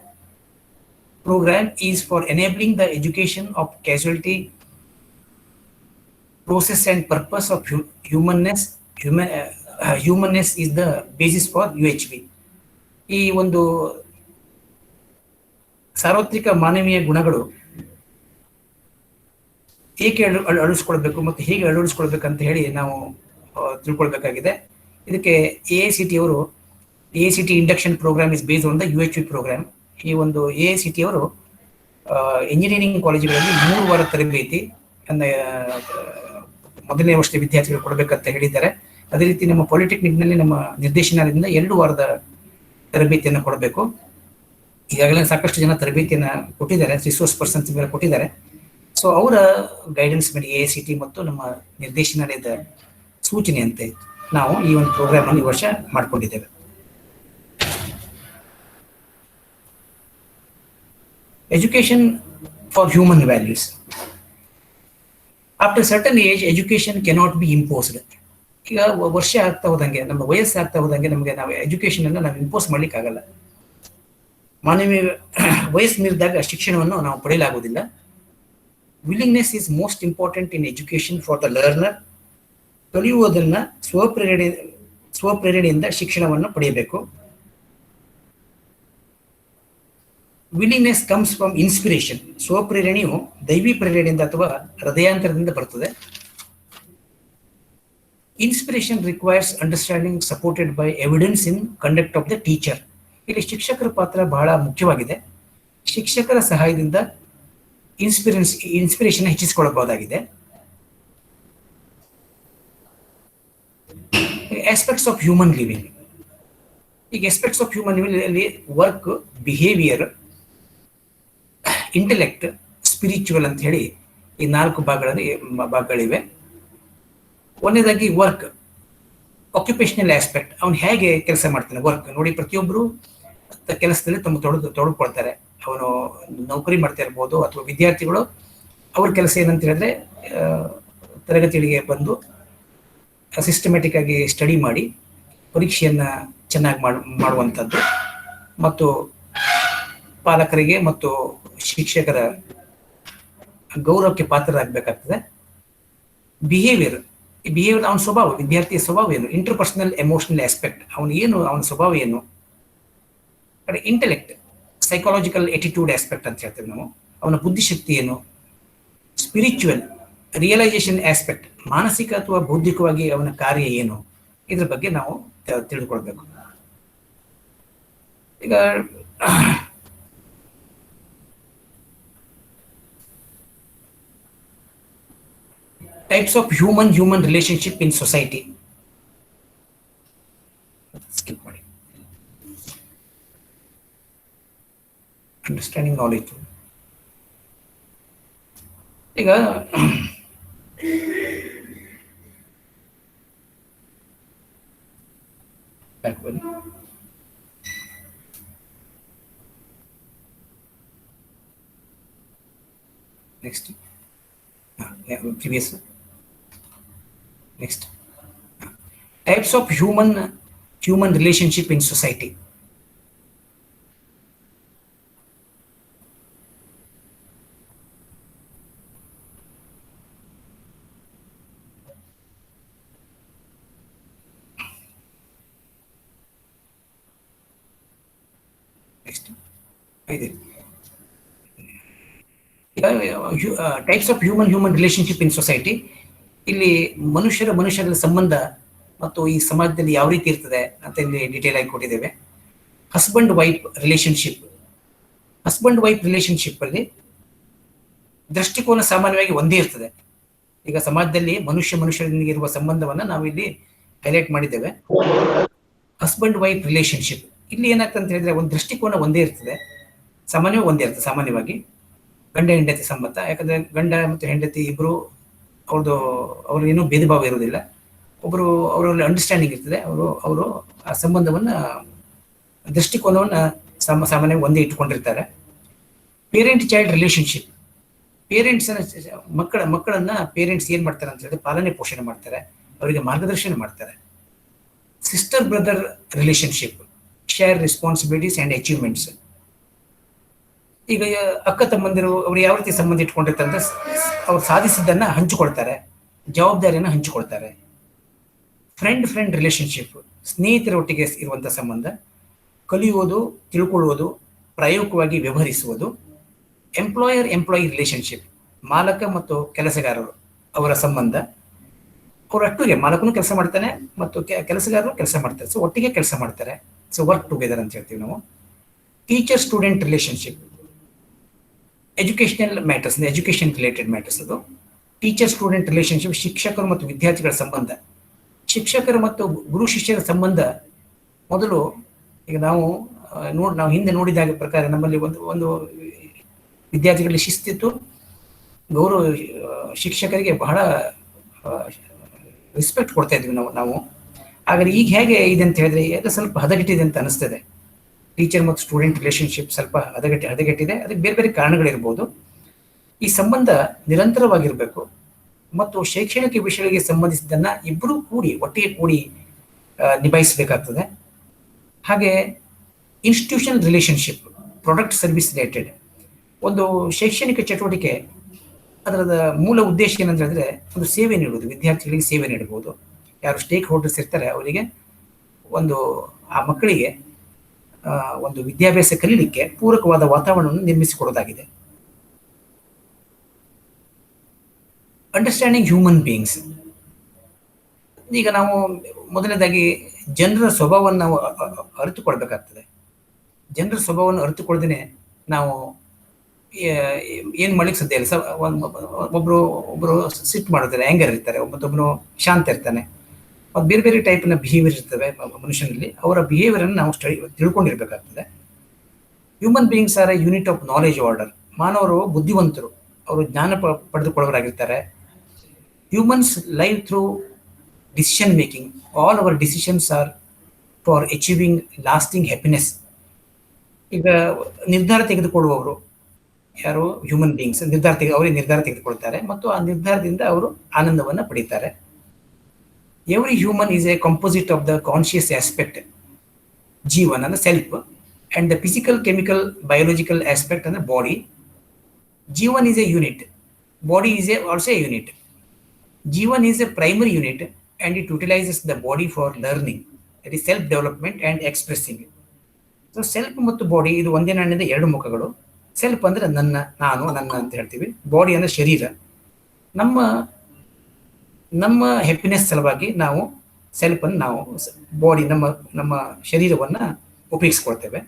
program is for enabling the education of causality, process and purpose of humanness. Humanness is the basis for UHV. ಈ ಒಂದು ಸಾರ್ವತ್ರಿಕ ಮಾನವೀಯ ಗುಣಗಳು ಏಕೆ ಅಳವಡಿಸ್ಕೊಳ್ಬೇಕು ಮತ್ತು ಹೇಗೆ ಅಳವಡಿಸ್ಕೊಳ್ಬೇಕಂತ ಹೇಳಿ ನಾವು ತಿಳ್ಕೊಳ್ಬೇಕಾಗಿದೆ. ಇದಕ್ಕೆ AICTE ಅವರು AICTE induction program is based on the UHV program. ಈ ಒಂದು AICTE ಅವರು ಇಂಜಿನಿಯರಿಂಗ್ ಕಾಲೇಜುಗಳಲ್ಲಿ 3 ವಾರ ತರಬೇತಿ ಮೊದಲನೇ ವರ್ಷದ ವಿದ್ಯಾರ್ಥಿಗಳು ಕೊಡಬೇಕಂತ ಹೇಳಿದ್ದಾರೆ. ಅದೇ ರೀತಿ ನಮ್ಮ ಪಾಲಿಟೆಕ್ನಿಕ್ನಲ್ಲಿ ನಮ್ಮ ನಿರ್ದೇಶನಾಲಯದಿಂದ 2 ವಾರದ ತರಬೇತಿಯನ್ನು ಕೊಡಬೇಕು. ಈಗಾಗಲೇ ಸಾಕಷ್ಟು ಜನ ತರಬೇತಿಯನ್ನು ಕೊಟ್ಟಿದ್ದಾರೆ, ರಿಸೋರ್ಸ್ ಪರ್ಸನ್ಸ್ ಮೇಲೆ ಕೊಟ್ಟಿದ್ದಾರೆ. ಸೊ ಅವರ ಗೈಡೆನ್ಸ್ ಮೇಲೆ AICTE ಮತ್ತು ನಮ್ಮ ನಿರ್ದೇಶನಾಲಯದ ಸೂಚನೆಯಂತೆ ನಾವು ಈ ಒಂದು ಪ್ರೋಗ್ರಾಮ್ ಅನ್ನು ಈ ವರ್ಷ ಮಾಡಿಕೊಂಡಿದ್ದೇವೆ. Education for human values. After certain age education cannot be imposed. ಈಗ ವರ್ಷ ಆಗ್ತಾ ಹೋದಂಗೆ, ನಮ್ಮ ವಯಸ್ಸು ಆಗ್ತಾ ಹೋದಂಗೆ ನಾವು ಎಜುಕೇಶನ್ ಅನ್ನು ನಾವು ಇಂಪೋಸ್ ಮಾಡ್ಲಿಕ್ಕೆ ಆಗಲ್ಲ. ಮಾನವೀಯ ವಯಸ್ಸು ಮೀರಿದಾಗ ಶಿಕ್ಷಣವನ್ನು ನಾವು ಪಡೆಯಲಾಗುವುದಿಲ್ಲ. Willingness is most important in education for the learner. ಕಲಿಯುವುದನ್ನ ಸ್ವಪ್ರೇರಣೆಯಿಂದ ಶಿಕ್ಷಣವನ್ನು ಪಡೆಯಬೇಕು. Willingness comes from inspiration. ಸ್ವಪ್ರೇರಣೆಯು ದೈವಿ ಪ್ರೇರಣೆಯಿಂದ ಅಥವಾ ಹೃದಯಾಂತರದಿಂದ ಬರುತ್ತದೆ. Inspiration requires understanding supported by evidence in conduct of the teacher. ಇಲ್ಲಿ ಶಿಕ್ಷಕರ ಪಾತ್ರ ಬಹಳ ಮುಖ್ಯವಾಗಿದೆ. ಶಿಕ್ಷಕರ ಸಹಾಯದಿಂದ ಇನ್ಸ್ಪಿರೇಷನ್ ಹೆಚ್ಚಿಸಿಕೊಳ್ಳಬಹುದಾಗಿದೆ. Aspects of human living. ಈಗ ಆಸ್ಪೆಕ್ಟ್ಸ್ ಆಫ್ ಹ್ಯೂಮನ್ ಲಿವಿಂಗ್ ಅಲ್ಲಿ ವರ್ಕ್, ಬಿಹೇವಿಯರ್, ಇಂಟೆಲೆಕ್ಟ್, ಸ್ಪಿರಿಚುವಲ್ ಅಂತ ಹೇಳಿ ಈ 4 ಭಾಗಗಳಿವೆ. ಒಂದನೇದಾಗಿ ವರ್ಕ್, ಆಕ್ಯುಪೇಷನಲ್ ಆಸ್ಪೆಕ್ಟ್. ಅವನು ಹೇಗೆ ಕೆಲಸ ಮಾಡ್ತಾನೆ, ವರ್ಕ್ ನೋಡಿ. ಪ್ರತಿಯೊಬ್ಬರು ಕೆಲಸದಲ್ಲಿ ತೊಡಗಿಕೊಳ್ತಾರೆ. ಅವನು ನೌಕರಿ ಮಾಡ್ತಾ ಇರ್ಬೋದು, ಅಥವಾ ವಿದ್ಯಾರ್ಥಿಗಳು ಅವ್ರ ಕೆಲಸ ಏನಂತ ಹೇಳಿದ್ರೆ ತರಗತಿಗಳಿಗೆ ಬಂದು ಸಿಸ್ಟಮ್ಯಾಟಿಕ್ ಆಗಿ ಸ್ಟಡಿ ಮಾಡಿ ಪರೀಕ್ಷೆಯನ್ನ ಚೆನ್ನಾಗಿ ಮಾಡುವಂಥದ್ದು, ಮತ್ತು ಪಾಲಕರಿಗೆ ಮತ್ತು ಶಿಕ್ಷಕರ ಗೌರವಕ್ಕೆ ಪಾತ್ರರಾಗಬೇಕಾಗ್ತದೆ. ಬಿಹೇವಿಯರ್ ಅವನ ಸ್ವಭಾವ, ವಿದ್ಯಾರ್ಥಿಯ ಸ್ವಭಾವ ಏನು, ಇಂಟರ್ಪರ್ಸನಲ್ ಎಮೋಷನಲ್ ಆಸ್ಪೆಕ್ಟ್, ಅವನ ಸ್ವಭಾವ ಏನು. ಇಂಟೆಲೆಕ್ಟ್, ಸೈಕಾಲಜಿಕಲ್ ಎಟಿಟ್ಯೂಡ್ ಆಸ್ಪೆಕ್ಟ್ ಅಂತ ಹೇಳ್ತೇವೆ ನಾವು, ಅವನ ಬುದ್ಧಿಶಕ್ತಿ ಏನು. ಸ್ಪಿರಿಚುವಲ್, ರಿಯಲೈಸೇಷನ್ ಆಸ್ಪೆಕ್ಟ್, ಮಾನಸಿಕ ಅಥವಾ ಬೌದ್ಧಿಕವಾಗಿ ಅವನ ಕಾರ್ಯ ಏನು, ಇದ್ರ ಬಗ್ಗೆ ನಾವು ತಿಳಿದುಕೊಳ್ಬೇಕು. ಈಗ types of human relationship in society. Skip ಮಾಡಿ. Understanding knowledge. ಈಗ next previous. Next, types of human relationship in society. Next, types of human relationship in society. ಇಲ್ಲಿ ಮನುಷ್ಯರ ಸಂಬಂಧ ಮತ್ತು ಈ ಸಮಾಜದಲ್ಲಿ ಯಾವ ರೀತಿ ಇರ್ತದೆ ಅಂತ ಇಲ್ಲಿ ಡೀಟೇಲ್ ಆಗಿ ಕೊಟ್ಟಿದ್ದೇವೆ. ಹಸ್ಬೆಂಡ್ ವೈಫ್ ರಿಲೇಶನ್ಶಿಪ್ ಅಲ್ಲಿ ದೃಷ್ಟಿಕೋನ ಸಾಮಾನ್ಯವಾಗಿ ಒಂದೇ ಇರ್ತದೆ. ಈಗ ಸಮಾಜದಲ್ಲಿ ಮನುಷ್ಯರೊಂದಿಗೆ ಇರುವ ಸಂಬಂಧವನ್ನ ನಾವು ಇಲ್ಲಿ ಹೈಲೈಟ್ ಮಾಡಿದ್ದೇವೆ. ಹಸ್ಬೆಂಡ್ ವೈಫ್ ರಿಲೇಶನ್ಶಿಪ್ ಇಲ್ಲಿ ಏನಾಗ್ತದೆ ಅಂತ ಹೇಳಿದ್ರೆ ಒಂದು ದೃಷ್ಟಿಕೋನ ಒಂದೇ ಇರ್ತದೆ, ಸಾಮಾನ್ಯವಾಗಿ ಗಂಡ ಹೆಂಡತಿ ಸಂಬಂಧ. ಯಾಕಂದ್ರೆ ಗಂಡ ಮತ್ತು ಹೆಂಡತಿ ಇಬ್ರು ಅವ್ರಿಗೇನು ಭೇದ ಭಾವ ಇರುವುದಿಲ್ಲ. ಅವರಲ್ಲಿ ಅಂಡರ್ಸ್ಟ್ಯಾಂಡಿಂಗ್ ಇರ್ತದೆ. ಅವರು ಆ ಸಂಬಂಧವನ್ನ, ದೃಷ್ಟಿಕೋನವನ್ನ ಸಾಮಾನ್ಯವಾಗಿ ಒಂದೇ ಇಟ್ಕೊಂಡಿರ್ತಾರೆ. ಪೇರೆಂಟ್ ಚೈಲ್ಡ್ ರಿಲೇಶನ್ಶಿಪ್, ಮಕ್ಕಳನ್ನ ಪೇರೆಂಟ್ಸ್ ಏನ್ ಮಾಡ್ತಾರೆ ಅಂತ ಹೇಳಿದ್ರೆ ಪಾಲನೆ ಪೋಷಣೆ ಮಾಡ್ತಾರೆ, ಅವರಿಗೆ ಮಾರ್ಗದರ್ಶನ ಮಾಡ್ತಾರೆ. Sister brother relationship, share responsibilities and achievements. ಈಗ ಅಕ್ಕ ತಮ್ಮಂದಿರು ಅವರು ಯಾವ ರೀತಿ ಸಂಬಂಧ ಇಟ್ಕೊಂಡಿರ್ತಾರೆ ಅಂದ್ರೆ ಅವ್ರು ಸಾಧಿಸಿದ್ದನ್ನ ಹಂಚಿಕೊಳ್ತಾರೆ, ಜವಾಬ್ದಾರಿಯನ್ನು ಹಂಚಿಕೊಳ್ತಾರೆ. ಫ್ರೆಂಡ್ ರಿಲೇಶನ್ಶಿಪ್, ಸ್ನೇಹಿತರೊಟ್ಟಿಗೆ ಇರುವಂತಹ ಸಂಬಂಧ, ಕಲಿಯುವುದು, ತಿಳ್ಕೊಳ್ಳುವುದು, ಪ್ರಾಯೋಗಿಕವಾಗಿ ವ್ಯವಹರಿಸುವುದು. ಎಂಪ್ಲಾಯಿ ರಿಲೇಶನ್ಶಿಪ್, ಮಾಲಕ ಮತ್ತು ಕೆಲಸಗಾರರು ಅವರ ಸಂಬಂಧ. ಅವರೊಟ್ಟಿಗೆ ಮಾಲಕನು ಕೆಲಸ ಮಾಡ್ತಾನೆ ಮತ್ತು ಕೆಲಸಗಾರರು ಕೆಲಸ ಮಾಡ್ತಾರೆ, ಸೊ ಒಟ್ಟಿಗೆ ಕೆಲಸ ಮಾಡ್ತಾರೆ, ಸೊ ವರ್ಕ್ ಟುಗೆದರ್ ಅಂತ ಹೇಳ್ತೀವಿ ನಾವು. Teacher student relationship, education related matters ಅದು. ಟೀಚರ್ ಸ್ಟೂಡೆಂಟ್ ರಿಲೇಶನ್ಶಿಪ್, ಶಿಕ್ಷಕರು ಮತ್ತು ವಿದ್ಯಾರ್ಥಿಗಳ ಸಂಬಂಧ. ಶಿಕ್ಷಕರು ಮತ್ತು ಗುರು ಶಿಷ್ಯರ ಸಂಬಂಧ ಮೊದಲು ಈಗ ನಾವು ಹಿಂದೆ ನೋಡಿದಾಗ ಪ್ರಕಾರ ನಮ್ಮಲ್ಲಿ ಒಂದು ವಿದ್ಯಾರ್ಥಿಗಳಿಗೆ ಶಿಸ್ತಿತ್ತು, ಗೌರವ, ಶಿಕ್ಷಕರಿಗೆ ಬಹಳ ರೆಸ್ಪೆಕ್ಟ್ ಕೊಡ್ತಾ ಇದ್ವಿ ನಾವು. ಆದರೆ ಈಗ ಹೇಗೆ ಇದೆ ಅಂತ ಹೇಳಿದ್ರೆ ಅದು ಸ್ವಲ್ಪ ಹದಗೆಟ್ಟಿದೆ ಅಂತ ಅನಿಸ್ತದೆ. ಟೀಚರ್ ಮತ್ತು ಸ್ಟೂಡೆಂಟ್ ರಿಲೇಶನ್ಶಿಪ್ ಸ್ವಲ್ಪ ಹದಗೆಟ್ಟಿದೆ. ಅದಕ್ಕೆ ಬೇರೆ ಬೇರೆ ಕಾರಣಗಳಿರ್ಬೋದು. ಈ ಸಂಬಂಧ ನಿರಂತರವಾಗಿರಬೇಕು ಮತ್ತು ಶೈಕ್ಷಣಿಕ ವಿಷಯಗಳಿಗೆ ಸಂಬಂಧಿಸಿದ್ದನ್ನ ಇಬ್ಬರೂ ಒಟ್ಟಿಗೆ ಕೂಡಿ ನಿಭಾಯಿಸಬೇಕಾಗ್ತದೆ. ಹಾಗೆ institutional relationship, product service related. ಒಂದು ಶೈಕ್ಷಣಿಕ ಚಟುವಟಿಕೆ ಅದರದ ಮೂಲ ಉದ್ದೇಶ ಏನಂತ ಹೇಳಿದ್ರೆ ಒಂದು ಸೇವೆ ನೀಡುವುದು, ವಿದ್ಯಾರ್ಥಿಗಳಿಗೆ ಸೇವೆ ನೀಡಬಹುದು. ಯಾರು ಸ್ಟೇಕ್ ಹೋಲ್ಡರ್ಸ್ ಇರ್ತಾರೆ ಅವರಿಗೆ ಒಂದು ಆ ಮಕ್ಕಳಿಗೆ ಒಂದು ವಿದ್ಯಾಭ್ಯಾಸ ಕಲೀಲಿಕ್ಕೆ ಪೂರಕವಾದ ವಾತಾವರಣವನ್ನು ನಿರ್ಮಿಸಿಕೊಡೋದಾಗಿದೆ. Understanding human beings. ಈಗ ನಾವು ಮೊದಲನೇದಾಗಿ ಜನರ ಸ್ವಭಾವವನ್ನು ನಾವು ಅರಿತುಕೊಳ್ಬೇಕಾಗ್ತದೆ. ಜನರ ಸ್ವಭಾವವನ್ನು ಅರಿತುಕೊಳ್ಳದೇನೆ ನಾವು ಏನು ಮಾಡ್ಲಿಕ್ಕೆ ಸಾಧ್ಯ ಇಲ್ಲ. ಒಬ್ಬರು ಸಿಟ್ಟು ಮಾಡಿರ್ತಾರೆ, ಆ್ಯಂಗರ್ ಇರ್ತಾರೆ, ಮತ್ತೊಬ್ಬರು ಶಾಂತ ಇರ್ತಾನೆ. ಮತ್ತು ಬೇರೆ ಬೇರೆ ಟೈಪ್ನ ಬಿಹೇವಿಯರ್ ಇರ್ತವೆ ಮನುಷ್ಯನಲ್ಲಿ. ಅವರ ಬಿಹೇವಿಯರನ್ನು ನಾವು ತಿಳ್ಕೊಂಡಿರ್ಬೇಕಾಗ್ತದೆ. Human beings are a unit of knowledge order. ಮಾನವರು ಬುದ್ಧಿವಂತರು, ಅವರು ಜ್ಞಾನ ಪಡೆದುಕೊಳ್ಳೋರಾಗಿರ್ತಾರೆ. Humans live through decision making. All our decisions are for achieving lasting happiness. ಈಗ ನಿರ್ಧಾರ ತೆಗೆದುಕೊಳ್ಳುವವರು ಯಾರು? Human beings. ಅವರೇ ನಿರ್ಧಾರ ತೆಗೆದುಕೊಳ್ತಾರೆ ಮತ್ತು ಆ ನಿರ್ಧಾರದಿಂದ ಅವರು ಆನಂದವನ್ನು ಪಡೀತಾರೆ. Every human is a composite of the conscious aspect, jeevan ಅಂದ್ರೆ self, and the physical, chemical, biological aspect ಅಂದ್ರೆ body. Jeevan is a unit, body is also A unit. Jeevan is A primary unit and it utilises the body for learning, it is self development and expressing. So self ಮತ್ತು ಬಾಡಿ ಇದು ಒಂದೇ ನಾಣ್ಯದ ಎರಡು ಮುಖಗಳು. ಸೆಲ್ಫ್ ಅಂದ್ರೆ ನನ್ನ, ನಾನು, ನನ್ನ ಅಂತ ಹೇಳ್ತೀವಿ. ಬಾಡಿ ಅಂದ್ರೆ ಶರೀರ. ನಮ್ಮ ಹ್ಯಾಪಿನೆಸ್ ಸಲುವಾಗಿ ನಾವು ಸೆಲ್ಫ್ ಅನ್ನು, ನಾವು ಬಾಡಿ, ನಮ್ಮ ಶರೀರವನ್ನು ಉಪಯೋಗಿಸ್ಕೊಳ್ತೇವೆ.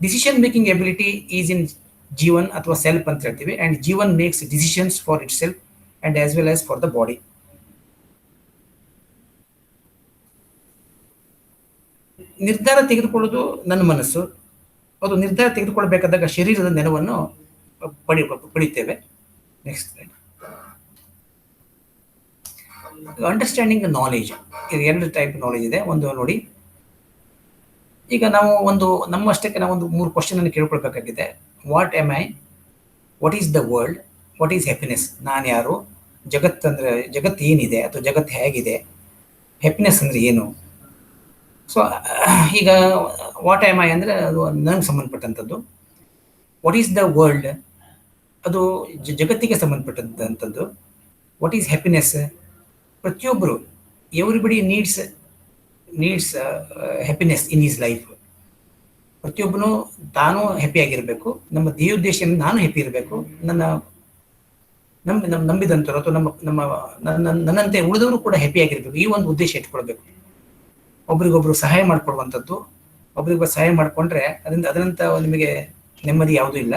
Decision making ability is in jeevan ಅಥವಾ ಸೆಲ್ಫ್ ಅಂತ ಹೇಳ್ತೀವಿ. And jeevan makes decisions for itself and as well as for the body. ನಿರ್ಧಾರ ತೆಗೆದುಕೊಳ್ಳೋದು ನನ್ನ ಮನಸ್ಸು. ಅದು ನಿರ್ಧಾರ ತೆಗೆದುಕೊಳ್ಬೇಕಾದಾಗ ಶರೀರದ ನೆರವನ್ನು ಪಡೆಯುತ್ತೇವೆ. Next, understanding knowledge. ಇದು ಎರಡು ಟೈಪ್ ನಾಲೆಜ್ ಇದೆ. ಒಂದು ನೋಡಿ, ಈಗ ನಾವು ನಮ್ಮಷ್ಟಕ್ಕೆ ನಾವು ಒಂದು 3 ಕ್ವಶನ್ ಅನ್ನು ಕೇಳ್ಕೊಳ್ಬೇಕಾಗಿದೆ. What am I, what is the world, what is happiness. ನಾನು ಯಾರು, ಜಗತ್ತು ಏನಿದೆ ಅಥವಾ ಜಗತ್ತು ಹೇಗಿದೆ, ಹ್ಯಾಪಿನೆಸ್ ಅಂದರೆ ಏನು. ಸೊ ಈಗ ವಾಟ್ ಆಮ್ ಐ ಅಂದರೆ ಅದು ನನಗೆ ಸಂಬಂಧಪಟ್ಟಂಥದ್ದು. ವಾಟ್ ಈಸ್ ದ ವರ್ಲ್ಡ್, ಅದು ಜಗತ್ತಿಗೆ ಸಂಬಂಧಪಟ್ಟಂಥದ್ದು. ವಾಟ್ ಈಸ್ ಹ್ಯಾಪಿನೆಸ್, ಪ್ರತಿಯೊಬ್ಬರು, everybody needs happiness in is life. ಪ್ರತಿಯೊಬ್ಬನು ತಾನು ಹ್ಯಾಪಿಯಾಗಿರಬೇಕು. ನಮ್ಮ ಧ್ಯೇಯೋದ್ದೇಶ ನಾನು ಹ್ಯಾಪಿ ಇರಬೇಕು. ನಂಬಿದಂಥವ್ರು ಅಥವಾ ನನ್ನಂತೆ ಉಳಿದವರು ಕೂಡ ಹ್ಯಾಪಿಯಾಗಿರ್ಬೇಕು. ಈ ಒಂದು ಉದ್ದೇಶ ಇಟ್ಕೊಳ್ಬೇಕು. ಒಬ್ರಿಗೊಬ್ರು ಸಹಾಯ ಮಾಡಿಕೊಡುವಂಥದ್ದು. ಒಬ್ರಿಗೊಬ್ಬರು ಸಹಾಯ ಮಾಡಿಕೊಂಡ್ರೆ ಅದರಂತ ನಿಮಗೆ ನೆಮ್ಮದಿ ಯಾವುದೂ ಇಲ್ಲ.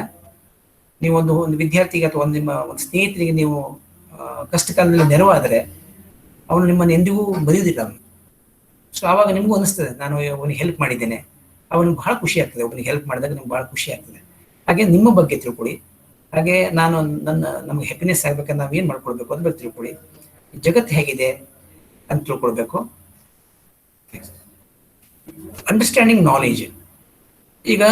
ನೀವು ಒಂದು ವಿದ್ಯಾರ್ಥಿಗೆ ಅಥವಾ ನಿಮ್ಮ ಒಂದು ಸ್ನೇಹಿತರಿಗೆ ನೀವು ಕಷ್ಟ ಕಾಲದಲ್ಲಿ ನೆರವಾದರೆ ಅವನು ನಿಮ್ಮನ್ನು ಎಂದಿಗೂ ಮರೆಯುವುದಿಲ್ಲ ಅವನು. ಸೊ ಆವಾಗ ನಿಮಗೂ ಅನಿಸ್ತದೆ, ನಾನು ಅವನಿಗೆ ಹೆಲ್ಪ್ ಮಾಡಿದ್ದೇನೆ, ಅವನಿಗೆ ಬಹಳ ಖುಷಿ ಆಗ್ತದೆ. ಒಬ್ಬನಿಗೆ ಹೆಲ್ಪ್ ಮಾಡಿದಾಗ ನಿಮ್ಗೆ ಬಹಳ ಖುಷಿ ಆಗ್ತದೆ. ಹಾಗೆ ನಿಮ್ಮ ಬಗ್ಗೆ ತಿಳ್ಕೊಳ್ಳಿ. ಹಾಗೆ ನಮಗೆ ಹ್ಯಾಪಿನೆಸ್ ಆಗ್ಬೇಕಂದ್ರೆ ನಾವು ಏನು ಮಾಡ್ಕೊಳ್ಬೇಕು ಅದ್ರ ಬಗ್ಗೆ ತಿಳ್ಕೊಳ್ಳಿ. ಜಗತ್ತು ಹೇಗಿದೆ ಅಂತ ತಿಳ್ಕೊಳ್ಬೇಕು. Understanding knowledge. ಈಗ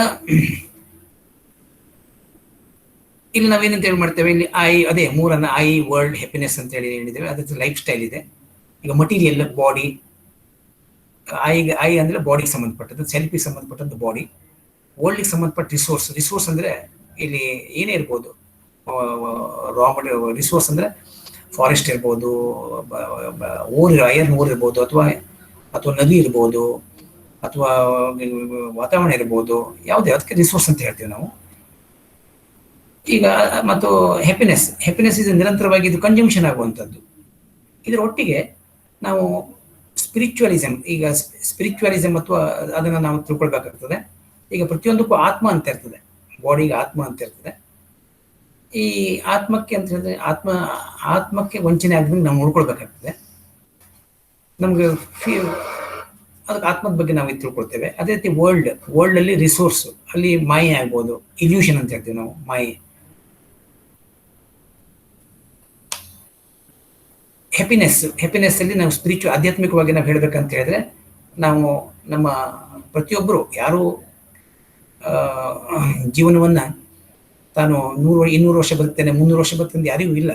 ಇಲ್ಲಿ ನಾವೇನಂತ ಹೇಳಿ ಮಾಡ್ತೇವೆ, ಇಲ್ಲಿ ಅದೇ ಮೂರನ್ನ ವರ್ಲ್ಡ್, ಹ್ಯಾಪಿನೆಸ್ ಅಂತ ಹೇಳಿದ್ದೇವೆ. ಅದ್ರ ಲೈಫ್ ಸ್ಟೈಲ್ ಇದೆ. ಈಗ ಮಟೀರಿಯಲ್, ಬಾಡಿ. ಐ ಅಂದ್ರೆ ಬಾಡಿಗೆ ಸಂಬಂಧಪಟ್ಟದ್ದು, ಸೆಲ್ಫಿಗೆ ಸಂಬಂಧಪಟ್ಟದ್ದು ಬಾಡಿ. ವರ್ಲ್ಡ್ಗೆ ಸಂಬಂಧಪಟ್ಟ ರಿಸೋರ್ಸ್ ಅಂದ್ರೆ ಇಲ್ಲಿ ಏನೇ ಇರ್ಬೋದು. ರಾ ಮಟೀರಿಯಲ್ ರಿಸೋರ್ಸ್ ಅಂದ್ರೆ ಫಾರೆಸ್ಟ್ ಇರ್ಬೋದು, ಐರನ್ ಓರ್ ಇರ್ಬೋದು, ಅಥವಾ ನದಿ ಇರ್ಬೋದು, ಅಥವಾ ವಾತಾವರಣ ಇರ್ಬೋದು, ಯಾವುದೇ, ಅದಕ್ಕೆ ರಿಸೋರ್ಸ್ ಅಂತ ಹೇಳ್ತೀವಿ ನಾವು. ಈಗ ಮತ್ತು ಹ್ಯಾಪಿನೆಸ್ ಇದು ನಿರಂತರವಾಗಿ ಇದು ಕನ್ಜಂಕ್ಷನ್ ಆಗುವಂಥದ್ದು. ಇದರ ಒಟ್ಟಿಗೆ ನಾವು ಸ್ಪಿರಿಚುವಲಿಸಮ್ ಅಥವಾ ಅದನ್ನು ನಾವು ತಿಳ್ಕೊಳ್ಬೇಕಾಗ್ತದೆ. ಈಗ ಪ್ರತಿಯೊಂದಕ್ಕೂ ಆತ್ಮ ಅಂತ ಇರ್ತದೆ, ಬಾಡಿಗೆ ಆತ್ಮ ಅಂತ ಇರ್ತದೆ. ಈ ಆತ್ಮಕ್ಕೆ ಅಂತ ಹೇಳಿದ್ರೆ ಆತ್ಮಕ್ಕೆ ವಂಚನೆ ಆಗದಂಗೆ ನಾವು ನೋಡ್ಕೊಳ್ಬೇಕಾಗ್ತದೆ. ನಮ್ಗೆ ಅದಕ್ಕೆ ಆತ್ಮದ ಬಗ್ಗೆ ನಾವು ತಿಳ್ಕೊಳ್ತೇವೆ. ಅದೇ ರೀತಿ ವರ್ಲ್ಡ್ ಅಲ್ಲಿ ರಿಸೋರ್ಸ್, ಅಲ್ಲಿ ಮಾಯೆ ಆಗ್ಬೋದು, ಇಲ್ಯೂಷನ್ ಅಂತ ಹೇಳ್ತೀವಿ ನಾವು, ಮಾಯೆ. ಹ್ಯಾಪಿನೆಸ್ ಅಲ್ಲಿ ನಾವು ಆಧ್ಯಾತ್ಮಿಕವಾಗಿ ನಾವು ಹೇಳ್ಬೇಕಂತ ಹೇಳಿದ್ರೆ, ನಾವು ನಮ್ಮ ಪ್ರತಿಯೊಬ್ಬರು ಯಾರು ಜೀವನವನ್ನ ತಾನು 100-200 ವರ್ಷ ಬದುಕ್ತೇನೆ, 300 ವರ್ಷ ಬದುಕ್ತೇನೆ ಯಾರಿಗೂ ಇಲ್ಲ.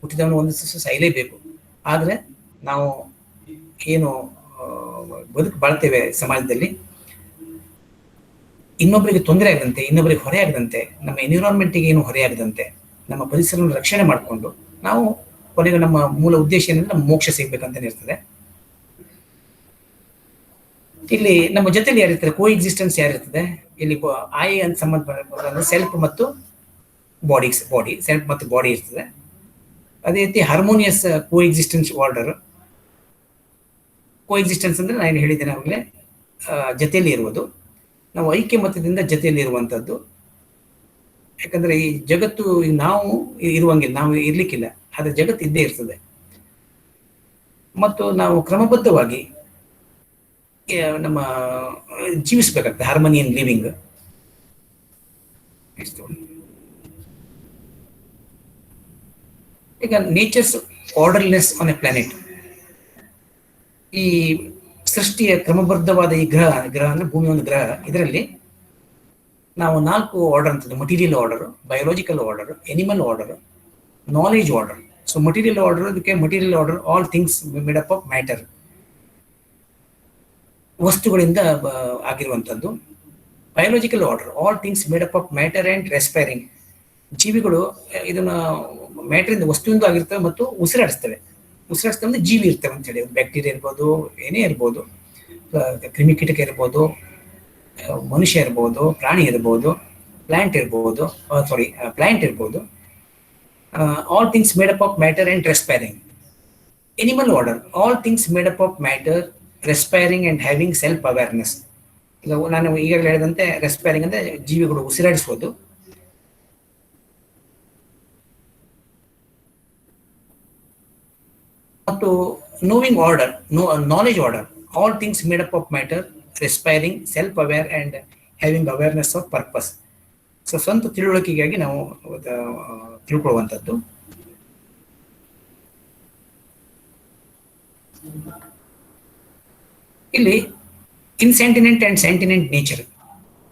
ಹುಟ್ಟಿದವನು ಒಂದು ಸಾಯಲೇಬೇಕು. ಆದರೆ ನಾವು ಏನು ಬಾಳ್ತೇವೆ ಸಮಾಜದಲ್ಲಿ, ಇನ್ನೊಬ್ಬರಿಗೆ ತೊಂದರೆ ಆಗದಂತೆ, ಇನ್ನೊಬ್ಬರಿಗೆ ಹೊರೆ ಆಗದಂತೆ, ನಮ್ಮ ಎನ್ವಿರಾನ್ಮೆಂಟಿಗೆ ಏನು ಹೊರೆ ಆಗದಂತೆ, ನಮ್ಮ ಪರಿಸರವನ್ನು ರಕ್ಷಣೆ ಮಾಡಿಕೊಂಡು ನಾವು ಕೊನೆಗೆ ನಮ್ಮ ಮೂಲ ಉದ್ದೇಶ ಏನಂದ್ರೆ ನಮ್ಮ ಮೋಕ್ಷ ಸಿಗ್ಬೇಕಂತಾನೆ ಇರ್ತದೆ. ಇಲ್ಲಿ ನಮ್ಮ ಜೊತೆಲಿ ಯಾರಿರ್ತಾರೆ, ಕೋ ಎಕ್ಸಿಸ್ಟೆನ್ಸ್ ಯಾರಿರ್ತದೆ ಇಲ್ಲಿ ಐ ಅಂತ ಸಂಬಂಧ ಸೆಲ್ಫ್ ಮತ್ತು ಬಾಡಿ ಸೆಲ್ಫ್ ಮತ್ತು ಬಾಡಿ ಇರ್ತದೆ. ಅದೇ ರೀತಿ ಹಾರ್ಮೋನಿಯಸ್ ಕೋ ಎಕ್ಸಿಸ್ಟೆನ್ಸ್ ಆರ್ಡರ್. ಕೋ ಎಕ್ಸಿಸ್ಟೆನ್ಸ್ ಅಂದ್ರೆ ನಾನು ಹೇಳಿದ್ದೇನೆ ಆವಾಗಲೇ, ಜೊತೆಯಲ್ಲಿ ಇರುವುದು, ನಾವು ಐಕ್ಯಮತ್ಯದಿಂದ ಜೊತೆಯಲ್ಲಿ ಇರುವಂಥದ್ದು. ಯಾಕಂದ್ರೆ ಈ ಜಗತ್ತು ನಾವು ಇರುವಂಗಿಲ್ಲ, ನಾವು ಇರ್ಲಿಕ್ಕಿಲ್ಲ, ಆದ್ರೆ ಜಗತ್ತು ಇದ್ದೇ ಇರ್ತದೆ. ಮತ್ತು ನಾವು ಕ್ರಮಬದ್ಧವಾಗಿ ನಮ್ಮ ಜೀವಿಸ್ಬೇಕಾಗ್ತದೆ, ಹಾರ್ಮನಿ ಇನ್ ಲಿವಿಂಗ್. ಈಗ ನೇಚರ್ಸ್ ಆರ್ಡರ್ಲೆಸ್ ಆನ್ ಎ ಪ್ಲಾನೆಟ್, ಈ ಸೃಷ್ಟಿಯ ಕ್ರಮಬದ್ಧವಾದ ಈ ಗ್ರಹ ಅಂದ್ರೆ ಭೂಮಿ ಒಂದು ಗ್ರಹ, ಇದರಲ್ಲಿ ನಾವು 4 ಆರ್ಡರ್ ಅಂತದ್ದು: material order, biological order, animal order, knowledge order. So material order, ಅದಕ್ಕೆ material order all things made up of matter, ವಸ್ತುಗಳಿಂದ ಆಗಿರುವಂಥದ್ದು. Biological order all things made up of matter and respiring, ಜೀವಿಗಳು ಇದನ್ನ ಮ್ಯಾಟರಿಂದ ವಸ್ತುವಿಂದ ಆಗಿರ್ತವೆ ಮತ್ತು ಉಸಿರಾಡಿಸ್ತವೆ ಅಂದ್ರೆ ಜೀವಿ ಇರ್ತವೆ ಅಂತ ಹೇಳಿ. ಬ್ಯಾಕ್ಟೀರಿಯಾ ಇರ್ಬೋದು, ಏನೇ ಇರ್ಬೋದು, ಕ್ರಿಮಿಕೀಟಕ ಇರ್ಬೋದು, ಮನುಷ್ಯ ಇರ್ಬೋದು, ಪ್ರಾಣಿ ಇರ್ಬೋದು, ಪ್ಲಾಂಟ್ ಇರ್ಬೋದು. All things made up of matter and respiring. Animal order all things made up of matter, respiring and having self awareness. ಈಗ ನಾನು ಈಗಾಗಲೇ ಹೇಳಿದಂತೆ ರೆಸ್ಪೈರಿಂಗ್ ಅಂದರೆ ಜೀವಿಗಳು ಉಸಿರಾಡಿಸ್ಬೋದು. ಮತ್ತು knowing order, knowledge order all things made up of matter, respiring, self aware and having awareness of purpose. So ಸ್ವಂತ ತಿಳುವಳಿಕೆಗಾಗಿ ನಾವು ತಿಳ್ಕೊಳ್ಳುವಂಥದ್ದು. ಇಲ್ಲಿ insentient and sentient nature.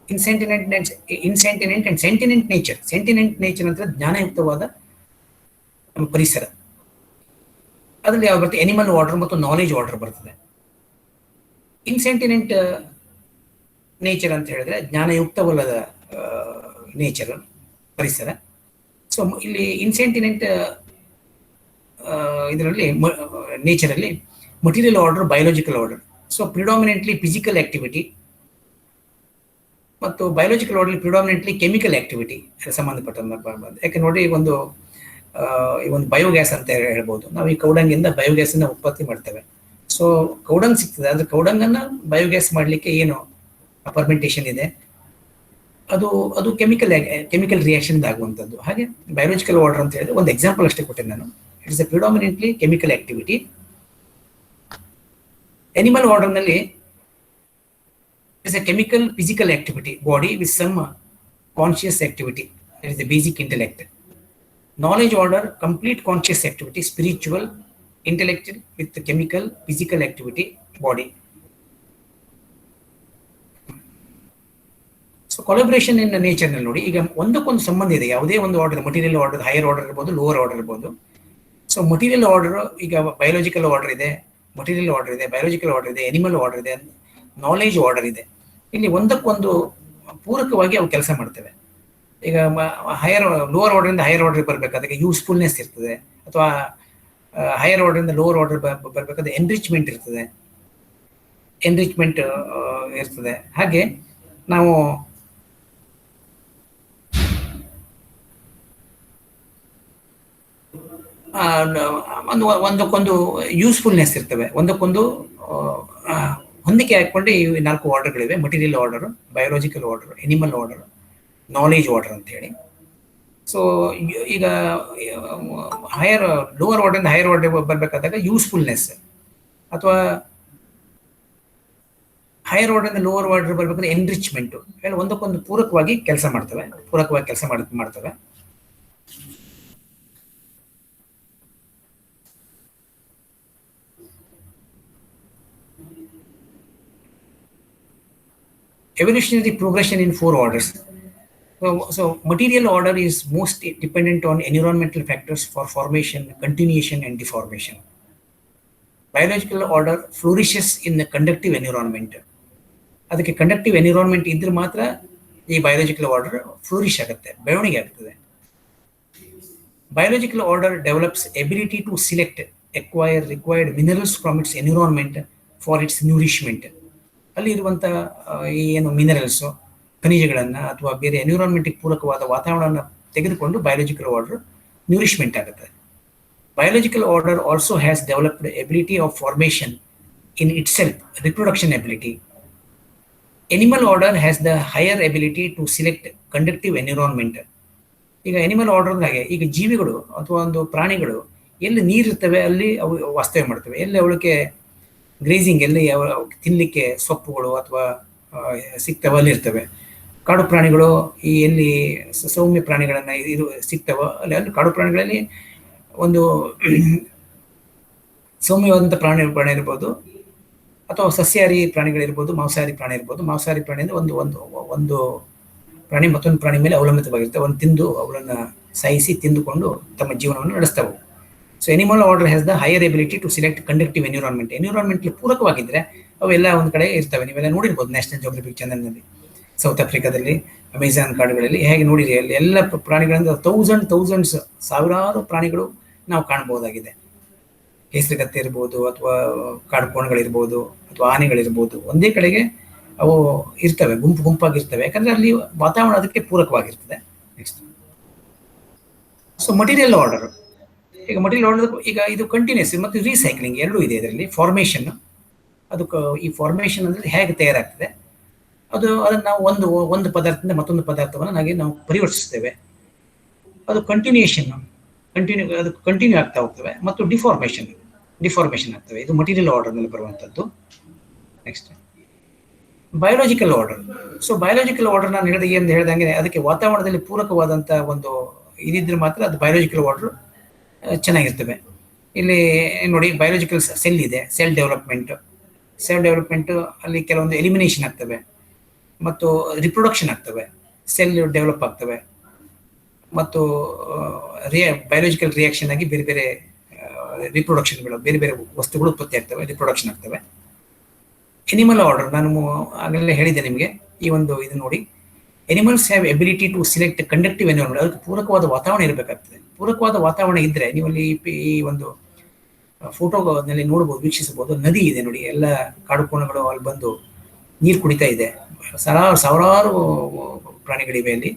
Insentient and sentient nature. Sentient nature ಅಂದ್ರೆ ಜ್ಞಾನಯುಕ್ತವಾದ ನಮ್ಮ ಪರಿಸರ. ಅದರಲ್ಲಿ ಯಾವ ಬರ್ತದೆ? ಎನಿಮಲ್ ಆರ್ಡರ್ ಮತ್ತು ನಾಲೆಜ್ ಆರ್ಡರ್ ಬರ್ತದೆ. ಇನ್ಸೆಂಟಿನೆಂಟ್ ನೇಚರ್ ಅಂತ ಹೇಳಿದ್ರೆ ಜ್ಞಾನಯುಕ್ತವಲ್ಲದ ನೇಚರ್, ಪರಿಸರ. ಸೊ ಇಲ್ಲಿ ಇನ್ಸೆಂಟಿನೆಂಟ್ ಇದರಲ್ಲಿ ನೇಚರಲ್ಲಿ material order, biological order. So predominantly physical activity, ಮತ್ತು biological order predominantly chemical activity ಸಂಬಂಧಪಟ್ಟ. ಯಾಕೆ ನೋಡಿ, ಒಂದು ಬಯೋಗ್ಯಾಸ್ ಅಂತ ಹೇಳ್ಬೋದು. ನಾವು ಈ ಕೌಡಂಗಿಂದ ಬಯೋಗ್ಯಾಸನ್ನ ಉತ್ಪತ್ತಿ ಮಾಡ್ತೇವೆ. ಸೊ ಕೌಡಂಗ್ ಸಿಗ್ತದೆ, ಆದ್ರೆ ಕೌಡಂಗನ್ನ ಬಯೋಗ್ಯಾಸ್ ಮಾಡಲಿಕ್ಕೆ ಏನು ಫರ್ಮೆಂಟೇಷನ್ ಇದೆ, ಅದು ಕೆಮಿಕಲ್ ರಿಯಾಕ್ಷನ್ ಆಗುವಂಥದ್ದು. ಹಾಗೆ ಬಯೋಲಾಜಿಕಲ್ ಆರ್ಡರ್ ಅಂತ ಹೇಳಿದ್ರೆ ಒಂದು ಎಕ್ಸಾಂಪಲ್ ಅಷ್ಟೇ ಕೊಟ್ಟೆ ನಾನು. It's a predominantly chemical activity. Animal ಆರ್ಡರ್ನಲ್ಲಿ it's a chemical physical activity, body with some conscious activity, it is the basic intellect. Knowledge order, complete conscious activity, spiritual, intellectual with the chemical, physical activity, body. So collaboration in nature ನಲ್ಲಿ ನೋಡಿ, ಈಗ ಒಂದಕ್ಕೊಂದು ಸಂಬಂಧ ಇದೆ. ಯಾವುದೇ ಒಂದು order, material order, higher order ಇರ್ಬೋದು, ಲೋವರ್ ಆರ್ಡರ್ ಇರ್ಬೋದು. ಸೊ ಮಟೀರಿಯಲ್ ಆರ್ಡರ್, ಈಗ ಬಯೋಲಾಜಿಕಲ್ ಆರ್ಡರ್ ಇದೆ, ಮಟೀರಿಯಲ್ ಆರ್ಡರ್ ಇದೆ, ಬಯೋಲಾಜಿಕಲ್ ಆರ್ಡರ್ ಇದೆ, ಎನಿಮಲ್ ಆರ್ಡರ್ ಇದೆ, ನಾಲೆಜ್ ಆರ್ಡರ್ ಇದೆ. ಇಲ್ಲಿ ಒಂದಕ್ಕೊಂದು ಪೂರಕವಾಗಿ ಅವು ಕೆಲಸ ಮಾಡ್ತವೆ. ಈಗ ಲೋವರ್ ಆರ್ಡರಿಂದ ಹೈಯರ್ ಆರ್ಡರ್ ಬರಬೇಕಾದ್ರೆ ಯೂಸ್ಫುಲ್ನೆಸ್ ಇರ್ತದೆ, ಅಥವಾ ಹೈಯರ್ ಆರ್ಡರಿಂದ ಲೋವರ್ ಆರ್ಡರ್ ಬರಬೇಕಾದ್ರೆ ಎನ್ರಿಚ್ಮೆಂಟ್ ಇರ್ತದೆ. ಹಾಗೆ ನಾವು ಒಂದಕ್ಕೊಂದು ಯೂಸ್ಫುಲ್ನೆಸ್ ಇರ್ತವೆ, ಒಂದಕ್ಕೊಂದು ಹೊಂದಿಕೆ ಹಾಕೊಂಡು ಈ 4 ಆರ್ಡರ್ಗಳಿವೆ: material order, biological order, animal order, knowledge order ಅಂತ ಹೇಳಿ. ಸೊ ಈಗ ಲೋವರ್ ಆರ್ಡರ್ ಇಂದ ಹೈಯರ್ ಆರ್ಡರ್ ಬರಬೇಕಾದಾಗ ಯೂಸ್ಫುಲ್ನೆಸ್, ಅಥವಾ ಹೈಯರ್ ಆರ್ಡರ್ ಇಂದ ಲೋವರ್ ಆರ್ಡರ್ ಬರಬೇಕಾದ್ರೆ ಎನ್ರಿಚ್ಮೆಂಟ್, ಒಂದಕ್ಕೊಂದು ಪೂರಕವಾಗಿ ಕೆಲಸ ಮಾಡ್ತವೆ. Evolutionary progression in 4 orders. So material order is most dependent on environmental factors for formation, continuation, and deformation. Biological order flourishes in the conductive environment. ಅದಕ್ಕೆ ಕಂಡಕ್ಟಿವ್ ಎನ್ವಿರಾನ್ಮೆಂಟ್ ಇದ್ರೆ ಮಾತ್ರ ಈ ಬಯೋಲಾಜಿಕಲ್ ಆರ್ಡರ್ ಫ್ಲೋರಿಶ್ ಆಗುತ್ತೆ, ಬೆಳವಣಿಗೆ ಆಗ್ತದೆ. Biological order develops ability to select acquire required minerals from its environment for its nourishment. ಅಲ್ಲಿ ಇರುವಂಥ ಏನು ಮಿನರಲ್ಸು, ಖನಿಜಗಳನ್ನು ಅಥವಾ ಬೇರೆ ಎನ್ವಿರಾನ್ಮೆಂಟಿಗೆ ಪೂರಕವಾದ ವಾತಾವರಣವನ್ನು ತೆಗೆದುಕೊಂಡು ಬಯೋಲಾಜಿಕಲ್ ಆರ್ಡರ್ ನ್ಯೂರಿಶ್ಮೆಂಟ್ ಆಗುತ್ತೆ. Biological order also has developed ability of formation in itself, reproduction ability. Animal order has the higher ability to select conductive environment. ಈಗ ಅನಿಮಲ್ ಆರ್ಡರ್ ಹಾಗೆ ಈಗ ಜೀವಿಗಳು ಅಥವಾ ಒಂದು ಪ್ರಾಣಿಗಳು ಎಲ್ಲಿ ನೀರಿರ್ತವೆ ಅಲ್ಲಿ ಅವು ವಾಸ್ತವ್ಯ ಮಾಡ್ತವೆ, ಎಲ್ಲಿ ಅವಳಿಗೆ ಗ್ರೇಸಿಂಗ್, ಎಲ್ಲಿ ತಿನ್ನಲಿಕ್ಕೆ ಸೊಪ್ಪುಗಳು ಅಥವಾ ಸಿಗ್ತವೆ ಅಲ್ಲಿ ಇರ್ತವೆ. ಕಾಡು ಪ್ರಾಣಿಗಳು ಈ ಎಲ್ಲಿ ಸೌಮ್ಯ ಪ್ರಾಣಿಗಳನ್ನು ಇದು ಸಿಗ್ತವೋ ಅಲ್ಲಿ ಕಾಡು ಪ್ರಾಣಿಗಳಲ್ಲಿ ಒಂದು ಸೌಮ್ಯವಾದಂಥ ಪ್ರಾಣಿ ಇರ್ಬೋದು, ಅಥವಾ ಸಸ್ಯಾಹಾರಿ ಪ್ರಾಣಿಗಳಿರ್ಬೋದು, ಮಾಂಸಾಹಾರಿ ಪ್ರಾಣಿ ಇರ್ಬೋದು. ಮಾಂಸಾಹಾರಿ ಪ್ರಾಣಿ ಅಂದರೆ ಒಂದು ಪ್ರಾಣಿ ಮತ್ತೊಂದು ಪ್ರಾಣಿ ಮೇಲೆ ಅವಲಂಬಿತವಾಗಿರ್ತವೆ. ಒಂದು ತಿಂದು ಅವುಗಳನ್ನು ಸಾಯಿಸಿ ತಿಂದುಕೊಂಡು ತಮ್ಮ ಜೀವನವನ್ನು ನಡೆಸ್ತವೆ. So animal order has the higher ability to select conductive ಎನ್ವಿರಾನ್ಮೆಂಟ್ಗೆ ಪೂರಕವಾಗಿದ್ದರೆ ಅವೆಲ್ಲ ಒಂದು ಕಡೆ ಇರ್ತವೆ. ನೀವೆಲ್ಲ ನೋಡಿರ್ಬೋದು ನ್ಯಾಷನಲ್ ಜಿಯೋಗ್ರಫಿಕ್ ಚಾನಲ್ನಲ್ಲಿ. ಸೌತ್ ಆಫ್ರಿಕಾದಲ್ಲಿ ಅಮೆಜಾನ್ ಕಾಡುಗಳಲ್ಲಿ ಹೇಗೆ ನೋಡಿರಿ, ಅಲ್ಲಿ ಎಲ್ಲ ಪ್ರಾಣಿಗಳಿಂದ ಥೌಸಂಡ್ಸ್ ಸಾವಿರಾರು ಪ್ರಾಣಿಗಳು ನಾವು ಕಾಣಬಹುದಾಗಿದೆ. ಹೆಸರುಗತ್ತೆ ಇರ್ಬೋದು, ಅಥವಾ ಕಾಡು ಕೋಣಗಳಿರ್ಬೋದು, ಅಥವಾ ಆನೆಗಳಿರ್ಬೋದು. ಒಂದೇ ಕಡೆಗೆ ಅವು ಇರ್ತವೆ, ಗುಂಪಾಗಿರ್ತವೆ, ಯಾಕಂದ್ರೆ ಅಲ್ಲಿ ವಾತಾವರಣ ಅದಕ್ಕೆ ಪೂರಕವಾಗಿರ್ತದೆ. Next, so material order. ಈಗ ಮಟೀರಿಯಲ್ ಆರ್ಡರ್ ಈಗ ಇದು ಕಂಟಿನ್ಯೂಸ್ ಮತ್ತು ರೀಸೈಕ್ಲಿಂಗ್ ಎರಡೂ ಇದೆ ಇದರಲ್ಲಿ. ಫಾರ್ಮೇಷನ್, ಅದಕ್ಕೆ ಈ ಫಾರ್ಮೇಷನ್ ಅಂದರೆ ಹೇಗೆ ತಯಾರಾಗ್ತದೆ ಅದನ್ನು ನಾವು ಒಂದು ಪದಾರ್ಥದಿಂದ ಮತ್ತೊಂದು ಪದಾರ್ಥವನ್ನು ನಾವು ಪರಿವರ್ತಿಸ್ತೇವೆ. ಅದು ಕಂಟಿನ್ಯೂ ಆಗ್ತಾ ಹೋಗ್ತವೆ. ಮತ್ತು ಡಿಫಾರ್ಮೇಷನ್ ಆಗ್ತವೆ. ಇದು ಮಟೀರಿಯಲ್ ಆರ್ಡರ್ನಲ್ಲಿ ಬರುವಂಥದ್ದು. Next, biological order. So biological order ನಾನು ಹೇಳ್ದಂಗೆ ಅದಕ್ಕೆ ವಾತಾವರಣದಲ್ಲಿ ಪೂರಕವಾದಂಥ ಒಂದು ಇದಿದ್ರೆ ಮಾತ್ರ ಅದು ಬಯೋಲಾಜಿಕಲ್ ಆರ್ಡರ್ ಚೆನ್ನಾಗಿರ್ತವೆ. ಇಲ್ಲಿ ನೋಡಿ, ಬಯೋಲಾಜಿಕಲ್ ಸೆಲ್ ಇದೆ, ಸೆಲ್ ಡೆವಲಪ್ಮೆಂಟ್ ಅಲ್ಲಿ ಕೆಲವೊಂದು ಎಲಿಮಿನೇಷನ್ ಆಗ್ತವೆ ಮತ್ತು ರಿಪ್ರೊಡಕ್ಷನ್ ಆಗ್ತವೆ, ಸೆಲ್ ಡೆವಲಪ್ ಆಗ್ತವೆ ಮತ್ತು ಬಯೋಲಾಜಿಕಲ್ ರಿಯಾಕ್ಷನ್ ಆಗಿ ಬೇರೆ ಬೇರೆ ರಿಪ್ರೊಡಕ್ಷನ್ಗಳು, ಬೇರೆ ಬೇರೆ ವಸ್ತುಗಳು ಉತ್ಪತ್ತಿ ಆಗ್ತವೆ, ರಿಪ್ರೊಡಕ್ಷನ್ ಆಗ್ತವೆ. ಎನಿಮಲ್ ಆರ್ಡರ್ ನಾನು ಆಗಲೇ ಹೇಳಿದ್ದೆ ನಿಮಗೆ. ಈ ಒಂದು ಇದು ನೋಡಿ, animals have ability to select conductive environment. ಅದಕ್ಕೆ ಪೂರಕವಾದ ವಾತಾವರಣ ಇರಬೇಕಾಗ್ತದೆ. ಪೂರಕವಾದ ವಾತಾವರಣ ಇದ್ದರೆ ನೀವಲ್ಲಿ ಈ ಒಂದು ಫೋಟೋನಲ್ಲಿ ನೋಡ್ಬೋದು, ವೀಕ್ಷಿಸಬಹುದು. ನದಿ ಇದೆ ನೋಡಿ, ಎಲ್ಲ ಕಾಡು ಕೋಣಗಳು ಅಲ್ಲಿ ಬಂದು ನೀರು ಕುಡಿತಾ ಇದೆ. ಸಾವಿರಾರು ಪ್ರಾಣಿಗಳಿವೆ ಅಲ್ಲಿ.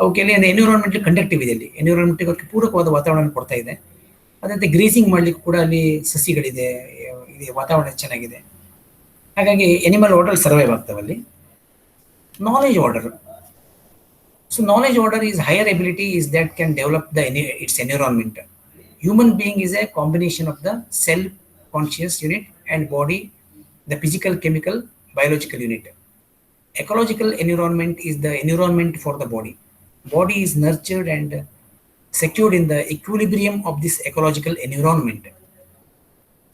ಅವಕ್ಕೆಲ್ಲ ಎನ್ವಿರಾನ್ಮೆಂಟ್ ಕಂಡಕ್ಟಿವ್ ಇದೆ, ಅಲ್ಲಿ ಎನ್ವಿರಾನ್ಮೆಂಟ್ಗೆ ಅದಕ್ಕೆ ಪೂರಕವಾದ ವಾತಾವರಣ ಕೊಡ್ತಾ ಇದೆ. ಅದಂತೆ ಗ್ರೇಸಿಂಗ್ ಮಾಡ್ಲಿಕ್ಕೆ ಕೂಡ ಅಲ್ಲಿ ಸಸಿಗಳಿದೆ, ವಾತಾವರಣ ಚೆನ್ನಾಗಿದೆ. ಹಾಗಾಗಿ ಎನಿಮಲ್ ಆರ್ಡರ್ ಸರ್ವೈವ್ ಆಗ್ತವಲ್ಲಿ. Knowledge order. So knowledge order is higher ability is that can develop its environment. Human being is a combination of the self-conscious unit and body, the physical, chemical, biological unit. Ecological environment is the environment for the body. Body is nurtured and secured in the equilibrium of this ecological environment.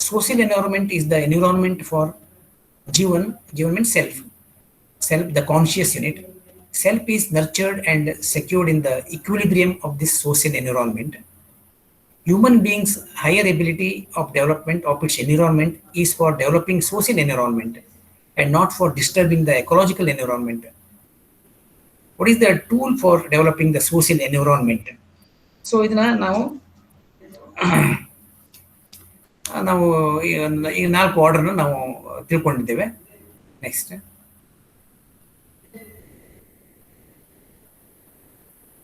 Social environment is the environment for Jivan means self, the conscious unit. Self is nurtured and secured in the equilibrium of this social environment. Human beings' higher ability of development of its environment is for developing social environment and not for disturbing the ecological environment. What is the tool for developing the social environment? So ಇದನ್ನ ನಾವು ಈ 4 ಆರ್ಡರ್ನ ನಾವು ತಿಳ್ಕೊಂಡಿದ್ದೇವೆ. Next,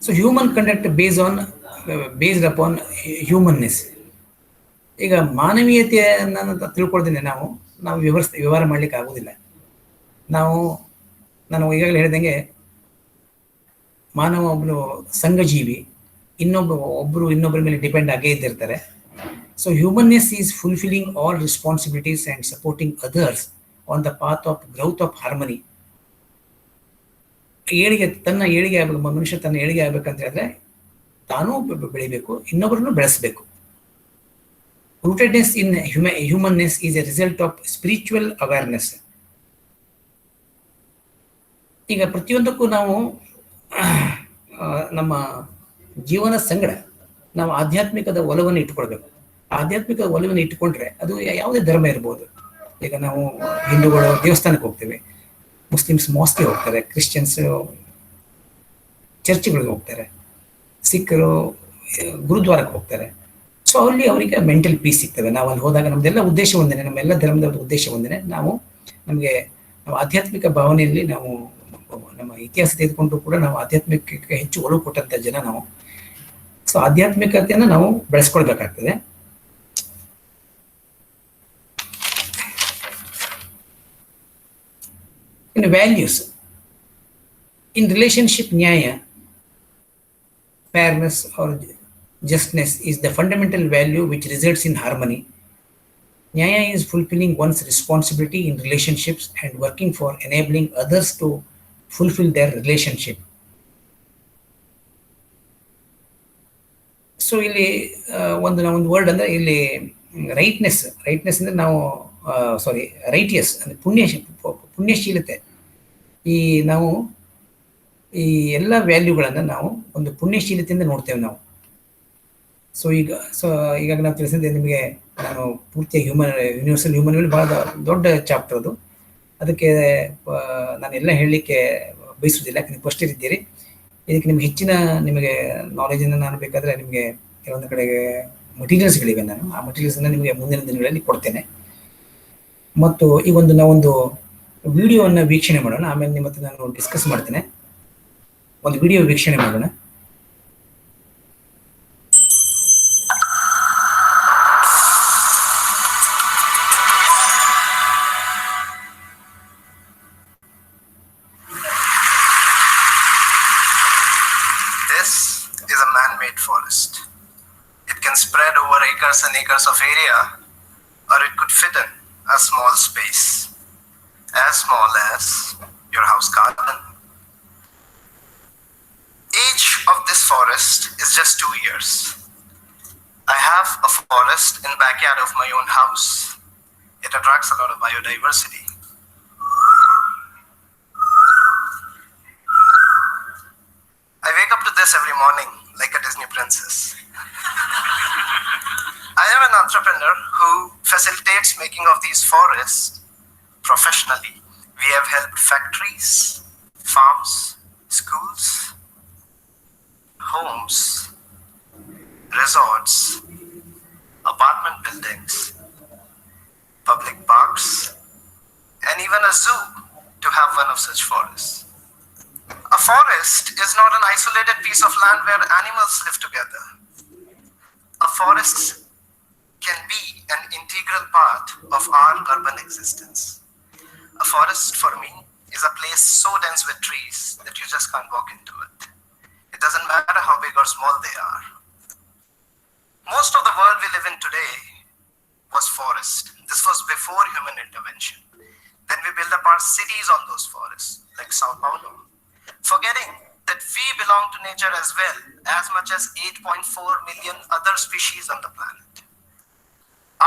so human conduct based upon humanness. ಈಗ ಮಾನವೀಯತೆಯನ್ನು ತಿಳ್ಕೊಳ್ತೀನಿ ನಾವು ವ್ಯವಹಾರ ಮಾಡ್ಲಿಕ್ಕೆ ಆಗೋದಿಲ್ಲ. ನಾನು ಈಗಾಗಲೇ ಹೇಳಿದಂಗೆ ಮಾನವ ಒಬ್ಬನು ಸಂಘಜೀವಿ, ಒಬ್ಬರು ಇನ್ನೊಬ್ಬರ ಮೇಲೆ ಡಿಪೆಂಡ್ ಆಗೇ ಇದ್ದಿರ್ತಾರೆ. So humanness is fulfilling all responsibilities and supporting others on the path of growth of harmony. ಏಳಿಗೆ ಆಗಬೇಕು, ಮನುಷ್ಯ ತನ್ನ ಏಳಿಗೆ ಆಗ್ಬೇಕಂತ ಹೇಳಿದ್ರೆ ತಾನೂ ಬೆಳಿಬೇಕು, ಇನ್ನೊಬ್ಬರನ್ನು ಬೆಳೆಸಬೇಕು. Rootedness in humanness is a result of spiritual awareness. ಈಗ ಪ್ರತಿಯೊಂದಕ್ಕೂ ನಾವು ನಮ್ಮ ಜೀವನ ಸಂಗಡ ನಾವು ಆಧ್ಯಾತ್ಮಿಕದ ಒಲವನ್ನು ಇಟ್ಕೊಳ್ಬೇಕು. ಆಧ್ಯಾತ್ಮಿಕ ಒಲವನ್ನು ಇಟ್ಟುಕೊಂಡ್ರೆ ಅದು ಯಾವುದೇ ಧರ್ಮ ಇರ್ಬೋದು. ಈಗ ನಾವು ಹಿಂದೂಗಳು ದೇವಸ್ಥಾನಕ್ಕೆ ಹೋಗ್ತೇವೆ, ಮುಸ್ಲಿಮ್ಸ್ ಮಾಸ್ಗೆ ಹೋಗ್ತಾರೆ, ಕ್ರಿಶ್ಚಿಯನ್ಸ್ ಚರ್ಚ್ಗಳಿಗೆ ಹೋಗ್ತಾರೆ, ಸಿಖ್ಖರು ಗುರುದ್ವಾರಕ್ಕೆ ಹೋಗ್ತಾರೆ. ಸೊ ಅಲ್ಲಿ ಅವರಿಗೆ ಮೆಂಟಲ್ ಪೀಸ್ ಸಿಗ್ತದೆ. ನಾವು ಅಲ್ಲಿ ಹೋದಾಗ ನಮ್ದೆಲ್ಲ ಉದ್ದೇಶ ಒಂದೇ, ನಮ್ಮೆಲ್ಲ ಧರ್ಮದ ಉದ್ದೇಶ ಒಂದೇ. ನಮಗೆ ನಾವು ಆಧ್ಯಾತ್ಮಿಕ ಭಾವನೆಯಲ್ಲಿ ನಾವು ನಮ್ಮ ಇತಿಹಾಸ ತೆಗೆದುಕೊಂಡು ಕೂಡ ನಾವು ಆಧ್ಯಾತ್ಮಿಕಕ್ಕೆ ಹೆಚ್ಚು ಒಲವು ಕೊಟ್ಟಂತ ಜನ ನಾವು. ಸೊ ಆಧ್ಯಾತ್ಮಿಕತೆಯನ್ನು ನಾವು ಬೆಳೆಸ್ಕೊಳ್ಬೇಕಾಗ್ತದೆ. ಇನ್ನು ವ್ಯಾಲ್ಯೂಸ್ ಇನ್ ರಿಲೇಶನ್ಶಿಪ್, ನ್ಯಾಯ, fairness or justness is the fundamental value which results in harmony. Nyaya is fulfilling one's responsibility in relationships and working for enabling others to fulfill their relationship. So ಇಲ್ಲಿ ಒಂದು ವರ್ಡ್ ಅಂದರೆ ಇಲ್ಲಿ ರೈಟ್ನೆಸ್ ಅಂದರೆ ನಾವು ರೈಟಿಯಸ್ ಅಂದರೆ ಪುಣ್ಯಶೀಲತೆ. ಈ ನಾವು ಈ ಎಲ್ಲ ವ್ಯಾಲ್ಯೂಗಳನ್ನು ನಾವು ಒಂದು ಪುಣ್ಯಶೀಲತೆಯಿಂದ ನೋಡ್ತೇವೆ ನಾವು. ಸೊ ಈಗ ನಾವು ತಿಳಿಸಿದ್ರೆ ನಿಮಗೆ ನಾನು ಪೂರ್ತಿಯಾಗಿ ಯೂನಿವರ್ಸಲ್ ಹ್ಯೂಮನ್ ಭಾಳ ದೊಡ್ಡ ಚಾಪ್ಟರ್ ಅದು. ಅದಕ್ಕೆ ನಾನೆಲ್ಲ ಹೇಳಲಿಕ್ಕೆ ಬಯಸುವುದಿಲ್ಲ, ಯಾಕಂದರೆ ಫಸ್ಟ್ ಇದ್ದೀರಿ. ಇದಕ್ಕೆ ನಿಮ್ಗೆ ಹೆಚ್ಚಿನ ನಿಮಗೆ ನಾಲೆಜನ್ನು ನಾನು ಬೇಕಾದರೆ ನಿಮಗೆ ಕೆಲವೊಂದು ಕಡೆಗೆ ಮಟೀರಿಯಲ್ಸ್ಗಳಿವೆ, ನಾನು ಆ ಮಟೀರಿಯಲ್ಸನ್ನು ನಿಮಗೆ ಮುಂದಿನ ದಿನಗಳಲ್ಲಿ ಕೊಡ್ತೇನೆ. ಮತ್ತು ಈ ನಾವೊಂದು ವಿಡಿಯೋವನ್ನು ವೀಕ್ಷಣೆ ಮಾಡೋಣ, ಆಮೇಲೆ ನಿಮ್ಮ ಹತ್ರ ನಾನು ಡಿಸ್ಕಸ್ ಮಾಡ್ತೇನೆ. ಒಂದು ವಿಡಿಯೋ ವೀಕ್ಷಣೆ ಮಾಡೋಣ. This is a man-made forest. It can spread over acres and acres of area, or it could fit in a small space, as small as your house garden. Age of this forest is just 2 years. I have a forest in backyard of my own house. It attracts a lot of biodiversity. I wake up to this every morning like a Disney princess. I am an entrepreneur who facilitates making of these forests professionally. We have helped factories, farms, schools, homes, resorts, apartment buildings, public parks, and even a zoo to have one of such forests. A forest is not an isolated piece of land where animals live together. A forest can be an integral part of our urban existence. A forest for me is a place so dense with trees that you just can't walk into it. It doesn't matter how big or small they are. Most of the world we live in today was forest. This was before human intervention. Then we built up our cities on those forests, like Sao Paulo, forgetting that we belong to nature as much as 8.4 million other species on the planet.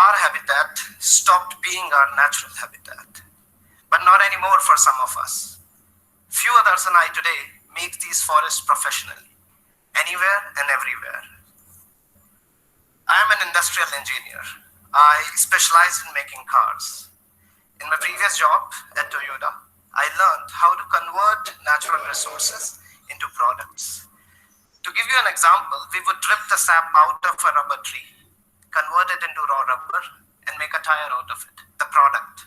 Our habitat stopped being our natural habitat, but not anymore for some of us. Few others and I today make these forests professionally, anywhere and everywhere. I am an industrial engineer. I specialize in making cars. In my previous job at Toyota, I learned how to convert natural resources into products. To give you an example, we would drip the sap out of a rubber tree, convert it into raw rubber, and make a tire out of it, the product.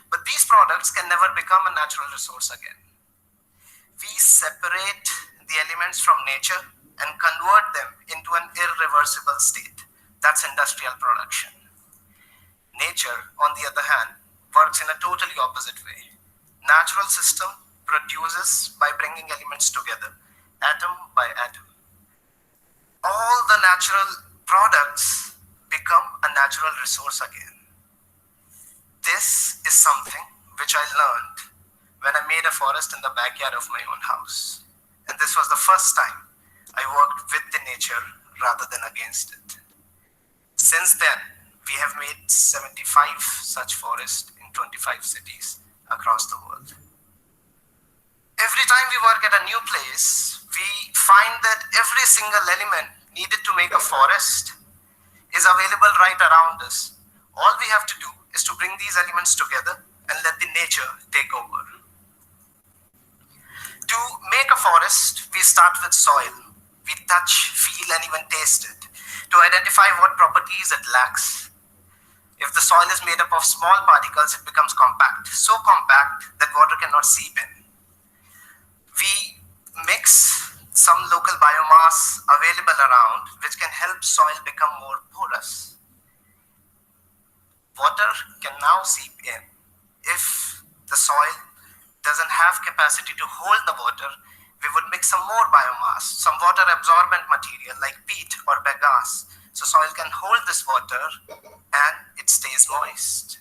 But these products can never become a natural resource again. We separate the elements from nature and convert them into an irreversible state. That's industrial production. Nature, on the other hand, works in a totally opposite way. Natural system produces by bringing elements together, atom by atom. All the natural products become a natural resource again. This is something which I learned when I made a forest in the backyard of my own house. And this was the first time I worked with the nature rather than against it. Since then, we have made 75 such forests in 25 cities across the world. Every time we work at a new place, we find that every single element needed to make a forest is available right around us. All we have to do is to bring these elements together and let the nature take over. To make a forest, we we start with soil. We touch, feel, and even taste it to identify what properties it lacks. If the soil is made up of small particles, it becomes compact, so compact that water cannot seep in. We mix some local biomass available around, which can help soil become more porous. Water can now seep in. If the soil doesn't have capacity to hold the water, we would mix some more biomass, some water absorbent material like peat or bagasse, so soil can hold this water and it stays moist.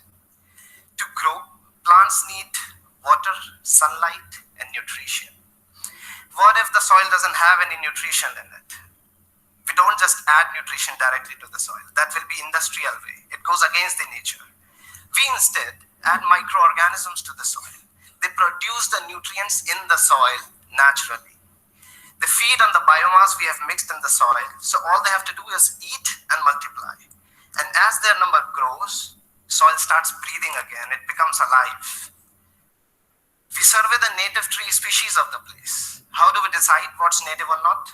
To grow, plants need water, sunlight, and nutrition. What if the soil doesn't have any nutrition in it? We don't just add nutrition directly to the soil. That will be industrial way. It goes against the nature. We instead add microorganisms to the soil. They produce the nutrients in the soil naturally. They feed on the biomass we have mixed in the soil, so all they have to do is eat and multiply. And as their number grows, soil starts breathing again. It becomes alive. We survey the native tree species of the place. How do we decide what's native or not?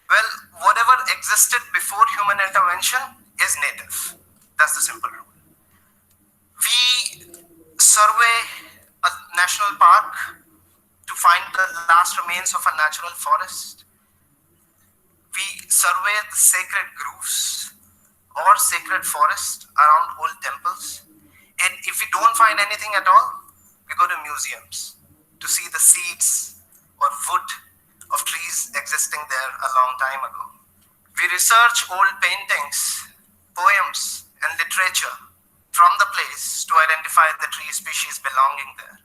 Well, whatever existed before human intervention is native. That's the simple rule. We survey a national park to find the last remains of a natural forest. We survey the sacred groves or sacred forest around old temples. And if we don't find anything at all, we go to museums to see the seeds or wood of trees existing there a long time ago. We research old paintings, poems, and literature from the place to identify the tree species belonging there.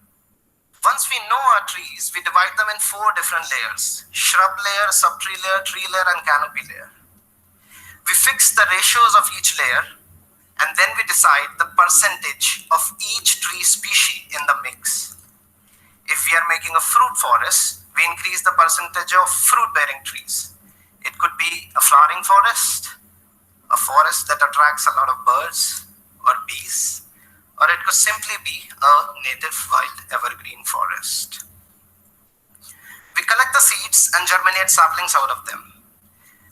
Once we know our trees, we divide them in 4 different layers: shrub layer, subtree layer, tree layer, and canopy layer. We fix the ratios of each layer, and then we decide the percentage of each tree species in the mix. If we are making a fruit forest, we increase the percentage of fruit-bearing trees. It could be a flowering forest, a forest that attracts a lot of birds or bees, or it could simply be a native wild evergreen forest. We collect the seeds and germinate saplings out of them.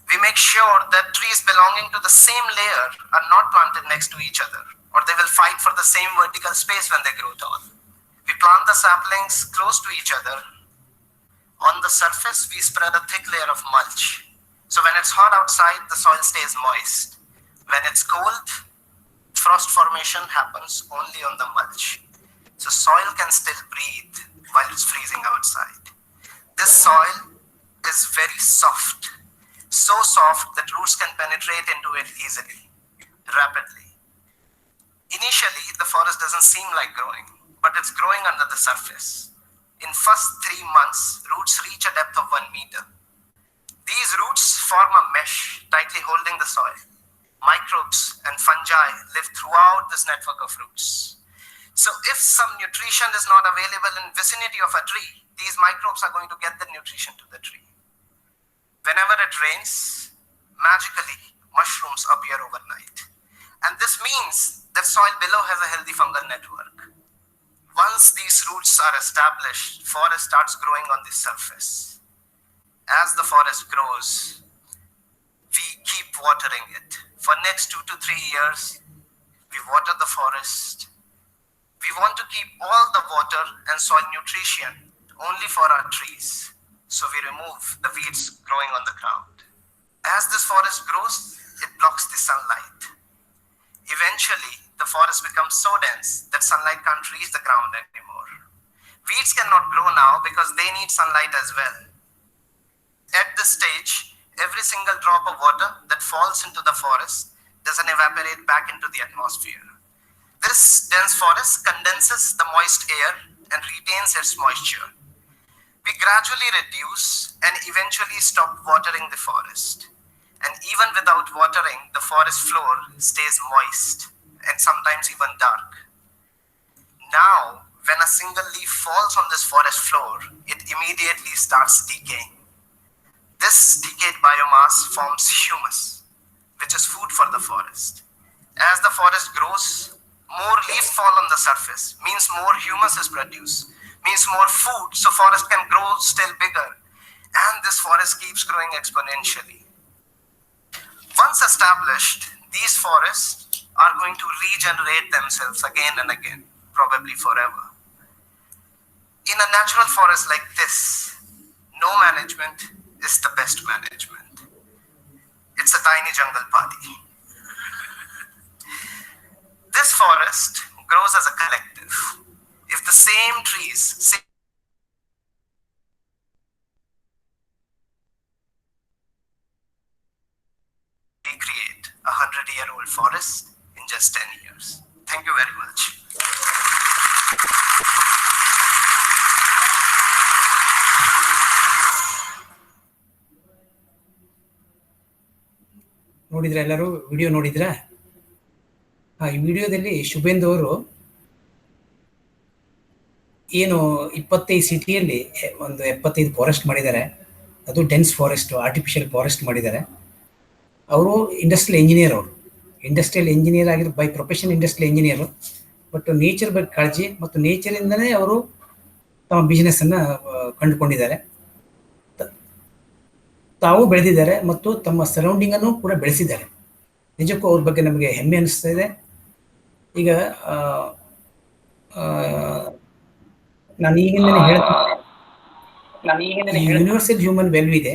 We make sure that trees belonging to the same layer are not planted next to each other, or they will fight for the same vertical space when they grow tall. We plant the saplings close to each other. On the surface, we spread a thick layer of mulch. So when it's hot outside, the soil stays moist. When it's cold, frost formation happens only on the mulch. So soil can still breathe while it's freezing outside. This soil is very soft. So soft that roots can penetrate into it easily, rapidly. Initially, the forest doesn't seem like growing, but it's growing under the surface. In first 3 months, roots reach a depth of 1 meter. These roots form a mesh tightly holding the soil. Microbes and fungi live throughout this network of roots. So if some nutrition is not available in vicinity of a tree, these microbes are going to get the nutrition to the tree. Whenever it rains, magically mushrooms appear overnight. And this means that soil below has a healthy fungal network. Once these roots are established, forest starts growing on the surface. As the forest grows, we keep watering it. For next 2 to 3 years, we water the forest. We want to keep all the water and soil nutrition only for our trees. So we remove the weeds growing on the ground. As this forest grows, it blocks the sunlight. Eventually, the forest becomes so dense that sunlight can't reach the ground anymore. Weeds cannot grow now because they need sunlight as well. At this stage, every single drop of water that falls into the forest doesn't evaporate back into the atmosphere. This dense forest condenses the moist air and retains its moisture. We gradually reduce and eventually stop watering the forest. And even without watering, the forest floor stays moist and sometimes even dark. Now, when a single leaf falls on this forest floor, it immediately starts decaying. This decayed biomass forms humus, which is food for the forest. As the forest grows, more leaves fall on the surface, means more humus is produced, means more food, so forest can grow still bigger. and this forest keeps growing exponentially. Once established, these forests are going to regenerate themselves again and again, probably forever. In a natural forest like this, no management is the best management. It's a tiny jungle party. This forest grows as a collective. If the same trees, recreate a 100-year-old forest in just 10 years. Thank you very much. ನೋಡಿದ್ರ ಎಲ್ಲರೂ ವಿಡಿಯೋ ನೋಡಿದ್ರಾ? ಈ ವಿಡಿಯೋದಲ್ಲಿ ಶುಭೇಂದು ಅವರು ಏನು 25 ಸಿಟಿಯಲ್ಲಿ ಒಂದು 75 ಫಾರೆಸ್ಟ್ ಮಾಡಿದ್ದಾರೆ. ಅದು ಡೆನ್ಸ್ ಫಾರೆಸ್ಟ್, ಆರ್ಟಿಫಿಷಿಯಲ್ ಫಾರೆಸ್ಟ್ ಮಾಡಿದ್ದಾರೆ. ಅವರು ಇಂಡಸ್ಟ್ರಿಯಲ್ ಇಂಜಿನಿಯರ್, ಅವರು ಇಂಡಸ್ಟ್ರಿಯಲ್ ಇಂಜಿನಿಯರ್ ಆಗಿರೋ by profession industrial engineer. But nature ಬಗ್ಗೆ ಕಾಳಜಿ ಮತ್ತು ನೇಚರಿಂದನೇ ಅವರು ತಮ್ಮ ಬಿಸ್ನೆಸ್ಸನ್ನು ಕಂಡುಕೊಂಡಿದ್ದಾರೆ. ತಾವು ಬೆಳೆದಿದ್ದಾರೆ ಮತ್ತು ತಮ್ಮ ಸರೌಂಡಿಂಗನ್ನು ಕೂಡ ಬೆಳೆಸಿದ್ದಾರೆ. ನಿಜಕ್ಕೂ ಅವ್ರ ಬಗ್ಗೆ ನಮಗೆ ಹೆಮ್ಮೆ ಅನಿಸ್ತಾ ಇದೆ. ಈಗ ನಾನು ಈಗಿಂದನೇ ಹೇಳ್ತೀನಿ, ಯೂನಿವರ್ಸಲ್ ಹ್ಯೂಮನ್ ವ್ಯಾಲ್ಯೂ ಇದೆ.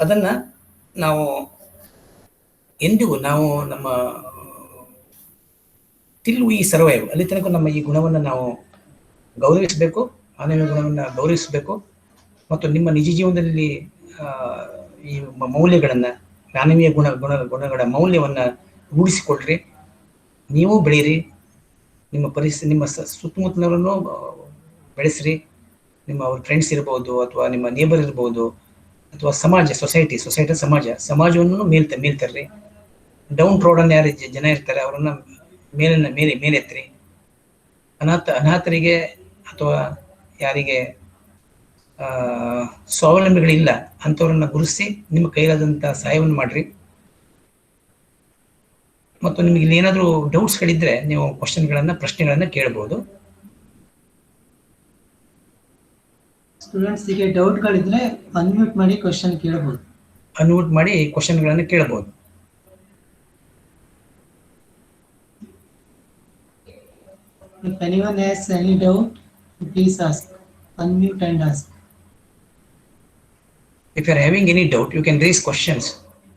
ಅದನ್ನು ನಾವು ಎಂದಿಗೂ ನಮ್ಮ ಟಿಲ್ ವಿ ಸರ್ವೈವ್, ಅಲ್ಲಿ ತನಕ ನಮ್ಮ ಈ ಗುಣವನ್ನು ನಾವು ಗೌರವಿಸಬೇಕು, ಮಾನವೀಯ ಗುಣವನ್ನು ಗೌರವಿಸಬೇಕು. ಮತ್ತು ನಿಮ್ಮ ನಿಜ ಜೀವನದಲ್ಲಿ ಈ ಮೌಲ್ಯಗಳನ್ನು, ಮಾನವೀಯ ಗುಣಗಳ ಮೌಲ್ಯವನ್ನು ರೂಢಿಸಿಕೊಳ್ಳ್ರಿ. ನೀವು ಬೆಳೀರಿ, ನಿಮ್ಮ ಸುತ್ತಮುತ್ತಲವರನ್ನು ಬೆಳೆಸ್ರಿ. ನಿಮ್ಮ ಅವ್ರ ಫ್ರೆಂಡ್ಸ್ ಇರ್ಬೋದು, ಅಥವಾ ನಿಮ್ಮ ನೇಬರ್ ಇರ್ಬೋದು, ಅಥವಾ ಸೊಸೈಟಿ ಸಮಾಜವನ್ನು ಮೇಲ್ತರ್ರಿ. ಡೌನ್ ರೋಡನ್ನು ಯಾರು ಜನ ಇರ್ತಾರೆ ಅವರನ್ನು ಮೇಲೆತ್ರಿ. ಅನಾಥರಿಗೆ ಅಥವಾ ಯಾರಿಗೆ ಸ್ವಾವಲಂಬಿಗಳಿಲ್ಲ ಅಂಥವ್ರನ್ನ ಗುರುತಿಸಿ ನಿಮ್ಮ ಕೈಲಾದಂಥ ಸಹಾಯವನ್ನು ಮಾಡಿರಿ. ಮತ್ತು ನಿಮಗೆ ಇಲ್ಲಿ ಏನಾದರೂ ಡೌಟ್ಸ್ಗಳಿದ್ರೆ ನೀವು ಪ್ರಶ್ನೆಗಳನ್ನು ಕೇಳ್ಬೋದು. ಸ್ಟೂಡೆಂಟ್ಸ್ಗೆ ಡೌಟ್ಗಳಿದ್ರೆ ಅನ್ಮ್ಯೂಟ್ ಮಾಡಿ ಕ್ವಶನ್ ಕೇಳಬಹುದು. ಅನ್ಮ್ಯೂಟ್ ಮಾಡಿ ಕ್ವಶನ್ಗಳನ್ನು ಕೇಳಬಹುದು. If anyone has any doubt, please ask. Unmute and ask. If you are having any doubt, you can raise questions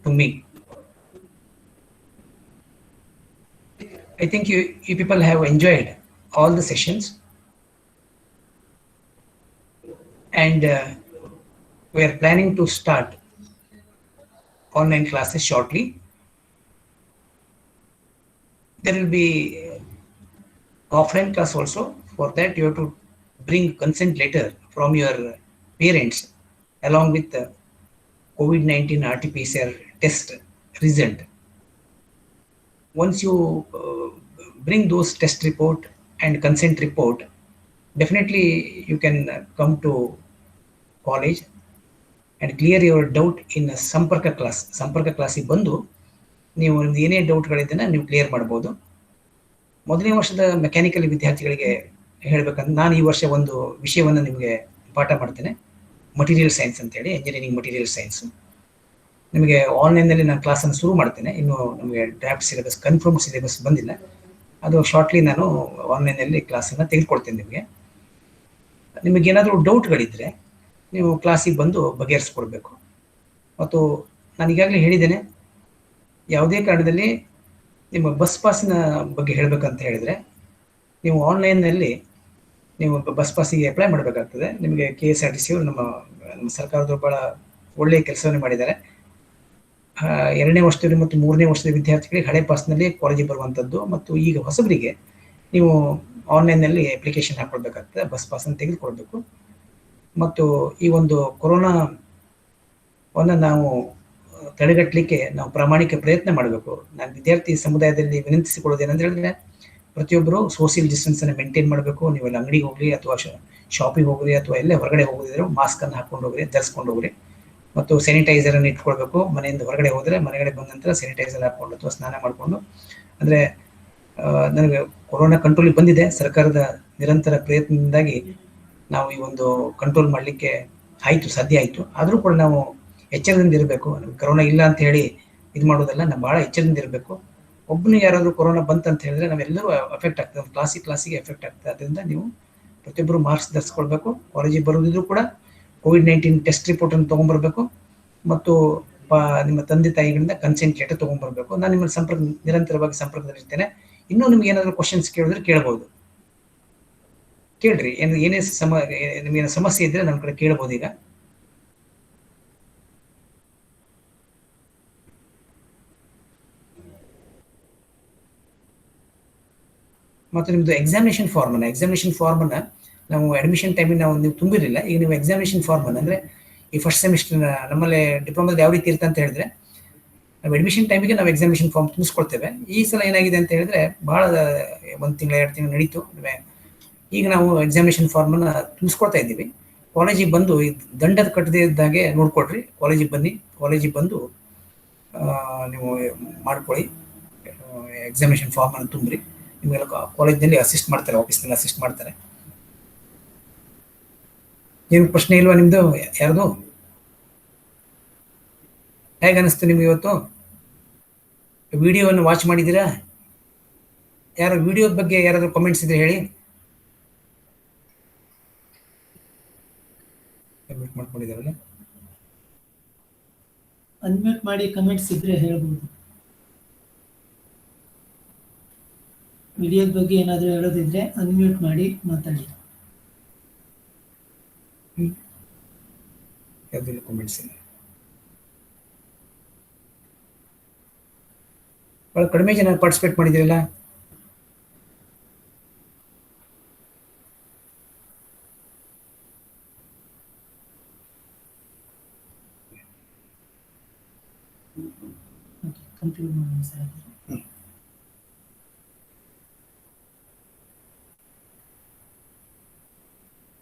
to me. I think you people have enjoyed all the sessions, and we are planning to start online classes shortly. There will be offline class also. For that you have to bring consent letter from your parents along with the COVID-19 RT-PCR test result. Once you bring those test report and consent report, definitely you can come to college and clear your doubt in a ಸಂಪರ್ಕ ಕ್ಲಾಸಿಗೆ ಬಂದು ನೀವು ಏನೇ ಡೌಟ್ಗಳಿದ್ದನ್ನು ನೀವು ಕ್ಲಿಯರ್ ಮಾಡ್ಬೋದು. ಮೊದಲನೇ ವರ್ಷದ ಮೆಕ್ಯಾನಿಕಲ್ ವಿದ್ಯಾರ್ಥಿಗಳಿಗೆ ಹೇಳ್ಬೇಕಂದ್ರೆ ನಾನು ಈ ವರ್ಷ ಒಂದು ವಿಷಯವನ್ನು ನಿಮಗೆ ಪಾಠ ಮಾಡ್ತೇನೆ, ಮಟೀರಿಯಲ್ ಸೈನ್ಸ್ ಅಂತೇಳಿ, ಇಂಜಿನಿಯರಿಂಗ್ ಮಟೀರಿಯಲ್ ಸೈನ್ಸು. ನಿಮಗೆ ಆನ್ಲೈನಲ್ಲಿ ನಾನು ಕ್ಲಾಸನ್ನು ಶುರು ಮಾಡ್ತೇನೆ. ಇನ್ನು ನಮಗೆ ಡ್ರಾಫ್ಟ್ ಸಿಲೆಬಸ್, ಕನ್ಫರ್ಮ್ ಸಿಲೆಬಸ್ ಬಂದಿಲ್ಲ. ಅದು ಶಾರ್ಟ್ಲಿ ನಾನು ಆನ್ಲೈನಲ್ಲಿ ಕ್ಲಾಸನ್ನು ತೆಗೆದುಕೊಡ್ತೇನೆ. ನಿಮಗೇನಾದರೂ ಡೌಟ್ಗಳಿದ್ದರೆ ನೀವು ಕ್ಲಾಸಿಗೆ ಬಂದು ಬಗೆಹರಿಸ್ಕೊಡ್ಬೇಕು. ಮತ್ತು ನಾನು ಈಗಾಗಲೇ ಹೇಳಿದ್ದೇನೆ, ಯಾವುದೇ ಕಾರಣದಲ್ಲಿ ನಿಮ್ಮ ಬಸ್ ಪಾಸಿನ ಬಗ್ಗೆ ಹೇಳಬೇಕಂತ ಹೇಳಿದರೆ ನೀವು ಆನ್ಲೈನ್ನಲ್ಲಿ ನೀವು ಬಸ್ ಪಾಸಿಗೆ ಅಪ್ಲೈ ಮಾಡಬೇಕಾಗ್ತದೆ. ನಿಮಗೆ KSRTC ಅವರು ನಮ್ಮ ಸರ್ಕಾರದವರು ಭಾಳ ಒಳ್ಳೆಯ ಕೆಲಸವನ್ನು ಮಾಡಿದ್ದಾರೆ. 2ನೇ ವರ್ಷದ ಮತ್ತು 3ನೇ ವರ್ಷದ ವಿದ್ಯಾರ್ಥಿಗಳಿಗೆ ಹಳೆ ಪಾಸ್ನಲ್ಲಿ ಕಾಲೇಜಿಗೆ ಬರುವಂಥದ್ದು, ಮತ್ತು ಈಗ ಹೊಸಬರಿಗೆ ನೀವು ಆನ್ಲೈನ್ನಲ್ಲಿ ಅಪ್ಲಿಕೇಶನ್ ಹಾಕ್ಕೊಳ್ಬೇಕಾಗ್ತದೆ, ಬಸ್ ಪಾಸನ್ನು ತೆಗೆದುಕೊಳ್ಬೇಕು. ಮತ್ತು ಈ ಒಂದು ಕೊರೋನಾವನ್ನು ನಾವು ತಡೆಗಟ್ಟಲಿಕ್ಕೆ ನಾವು ಪ್ರಾಮಾಣಿಕ ಪ್ರಯತ್ನ ಮಾಡಬೇಕು. ನಾನು ವಿದ್ಯಾರ್ಥಿ ಸಮುದಾಯದಲ್ಲಿ ವಿನಂತಿಸಿಕೊಳ್ಳೋದೇನೆಂತ ಹೇಳಿದ್ರೆ, ಪ್ರತಿಯೊಬ್ಬರು ಸೋಷಿಯಲ್ ಡಿಸ್ಟೆನ್ಸನ್ನು ಮೇಂಟೈನ್ ಮಾಡಬೇಕು. ನೀವೆಲ್ಲ ಅಂಗಡಿಗೆ ಹೋಗ್ರಿ ಅಥವಾ ಶಾಪಿಗೆ ಹೋಗ್ರಿ ಅಥವಾ ಎಲ್ಲೇ ಹೊರಗಡೆ ಹೋಗೋದಿದ್ರು ಮಾಸ್ಕನ್ನು ಹಾಕ್ಕೊಂಡು ಹೋಗ್ರಿ, ಧರಿಸ್ಕೊಂಡು ಹೋಗ್ರಿ. ಮತ್ತು ಸ್ಯಾನಿಟೈಸರನ್ನು ಇಟ್ಕೊಳ್ಬೇಕು. ಮನೆಯಿಂದ ಹೊರಗಡೆ ಹೋದರೆ ಮನೆಗಡೆ ಬಂದ ನಂತರ ಸ್ಯಾನಿಟೈಸರ್ ಹಾಕ್ಕೊಂಡು ಅಥವಾ ಸ್ನಾನ ಮಾಡಿಕೊಂಡು, ಅಂದರೆ ನನಗೆ ಕೊರೋನಾ ಕಂಟ್ರೋಲಿಗೆ ಬಂದಿದೆ. ಸರ್ಕಾರದ ನಿರಂತರ ಪ್ರಯತ್ನದಿಂದಾಗಿ ನಾವು ಈ ಒಂದು ಕಂಟ್ರೋಲ್ ಮಾಡಲಿಕ್ಕೆ ಆಯಿತು, ಸಾಧ್ಯ ಆಯಿತು. ಆದರೂ ಕೂಡ ನಾವು ಎಚ್ಚರದಿಂದ ಇರಬೇಕು. ಕರೋನಾ ಇಲ್ಲ ಅಂತ ಹೇಳಿ ಇದು ಮಾಡೋದಲ್ಲ, ನಾವು ಭಾಳ ಎಚ್ಚರದಿಂದ ಇರಬೇಕು. ಒಬ್ಬನಿಗೆ ಯಾರಾದರೂ ಕೊರೋನಾ ಬಂತಂತ ಹೇಳಿದ್ರೆ ನಾವೆಲ್ಲರೂ ಎಫೆಕ್ಟ್ ಆಗ್ತದೆ, ಕ್ಲಾಸಿಗೆ ಎಫೆಕ್ಟ್ ಆಗ್ತದೆ. ಅದರಿಂದ ನೀವು ಪ್ರತಿಯೊಬ್ಬರು ಮಾಸ್ಕ್ ಧರಿಸ್ಕೊಳ್ಬೇಕು. ಕಾಲೇಜಿಗೆ ಬರೋದಿದ್ರು ಕೂಡ ಕೋವಿಡ್-19 ಟೆಸ್ಟ್ ರಿಪೋರ್ಟನ್ನು ತೊಗೊಂಬರ್ಬೇಕು ಮತ್ತು ನಿಮ್ಮ ತಂದೆ ತಾಯಿಗಳಿಂದ ಕನ್ಸೆಂಟ್ ಲೆಟರ್ ತೊಗೊಂಬರ್ಬೇಕು. ನಾನು ನಿಮ್ಮ ನಿರಂತರವಾಗಿ ಸಂಪರ್ಕದಲ್ಲಿರ್ತೇನೆ. ಇನ್ನೂ ನಿಮ್ಗೆ ಏನಾದರೂ ಕ್ವಶನ್ಸ್ ಕೇಳಿದ್ರೆ ಕೇಳ್ಬೋದು. ಕೇಳ್ರಿ, ಏನೇ ನಿಮ್ಗೇನು ಸಮಸ್ಯೆ ಇದ್ರೆ ನನ್ನ ಕಡೆ ಕೇಳ್ಬೋದು ಈಗ. ಮತ್ತು ನಿಮ್ಮದು ಎಕ್ಸಾಮಿನೇಷನ್ ಫಾರ್ಮನ್ನು ನಾವು ಅಡ್ಮಿಷನ್ ಟೈಮಿಗೆ ನೀವು ತುಂಬಿರಲಿಲ್ಲ. ಈಗ ನೀವು ಎಕ್ಸಾಮಿನೇಷನ್ ಫಾರ್ಮನ್ನು ಅಂದರೆ ಈ ಫಸ್ಟ್ ಸೆಮಿಸ್ಟರ್ ನಮ್ಮಲ್ಲಿ ಡಿಪ್ಲೊಮಾದ ಯಾವ ರೀತಿ ಇರುತ್ತೆ ಅಂತ ಹೇಳಿದ್ರೆ, ನಾವು ಅಡ್ಮಿಷನ್ ಟೈಮಿಗೆ ನಾವು ಎಕ್ಸಾಮಿನೇಷನ್ ಫಾರ್ಮ್ ತುಂಬಿಸ್ಕೊಳ್ತೇವೆ. ಈ ಸಲ ಏನಾಗಿದೆ ಅಂತ ಹೇಳಿದ್ರೆ ಭಾಳ 1 ತಿಂಗಳು 2 ತಿಂಗಳು ನಡೀತು. ಈಗ ನಾವು ಎಕ್ಸಾಮಿನೇಷನ್ ಫಾರ್ಮನ್ನು ತುಂಬಿಸ್ಕೊಳ್ತಾ ಇದ್ದೀವಿ. ಕಾಲೇಜಿಗೆ ಬಂದು ದಂಡದ ಕಟ್ಟದೇ ಇದ್ದಾಗೆ ನೋಡ್ಕೊಳ್ರಿ. ಕಾಲೇಜಿಗೆ ಬಂದು ನೀವು ಮಾಡ್ಕೊಳ್ಳಿ, ಎಕ್ಸಾಮಿನೇಷನ್ ಫಾರ್ಮನ್ನು ತುಂಬ್ರಿ. ನಿಮಗೆಲ್ಲ ಕಾಲೇಜಿನಲ್ಲಿ ಅಸಿಸ್ಟ್ ಮಾಡ್ತಾರೆ, ಆಫೀಸ್ನಲ್ಲಿ ಅಸಿಸ್ಟ್ ಮಾಡ್ತಾರೆ. ಏನು ಪ್ರಶ್ನೆ ಇಲ್ವಾ ನಿಮ್ಮದು? ಯಾರ್ದು? ಹೇಗೆ ಅನಿಸ್ತು ನಿಮ್ಗೆ ಇವತ್ತು? ವಿಡಿಯೋವನ್ನು ವಾಚ್ ಮಾಡಿದ್ದೀರಾ? ಯಾರು ವಿಡಿಯೋದ ಬಗ್ಗೆ ಯಾರಾದರೂ ಕಮೆಂಟ್ಸ್ ಇದ್ರೆ ಹೇಳಿ. ಅಡ್ಮಿಟ್ ಮಾಡ್ಕೊಂಡಿದ್ದಾರಲ್ಲ, ಅನ್ಮ್ಯೂಟ್ ಮಾಡಿ ಕಮೆಂಟ್ಸ್ ಇದ್ರೆ ಹೇಳ್ಬೋದು. ವಿಡಿಯೋದ ಬಗ್ಗೆ ಏನಾದರೂ ಹೇಳೋದಿದ್ರೆ ಅನ್ಮ್ಯೂಟ್ ಮಾಡಿ ಮಾತಾಡಿ. ಯಾವುದಿಲ್ಲ ಕಮೆಂಟ್ಸ್ ಇಲ್ಲ. ಭಾಳ ಕಡಿಮೆ ಜನ ಪಾರ್ಟಿಸಿಪೇಟ್ ಮಾಡಿದ್ದೀರಲ್ಲ. ಕಂಪ್ಲೀಟ್ ಮಾಡೋಣ ಸರ್.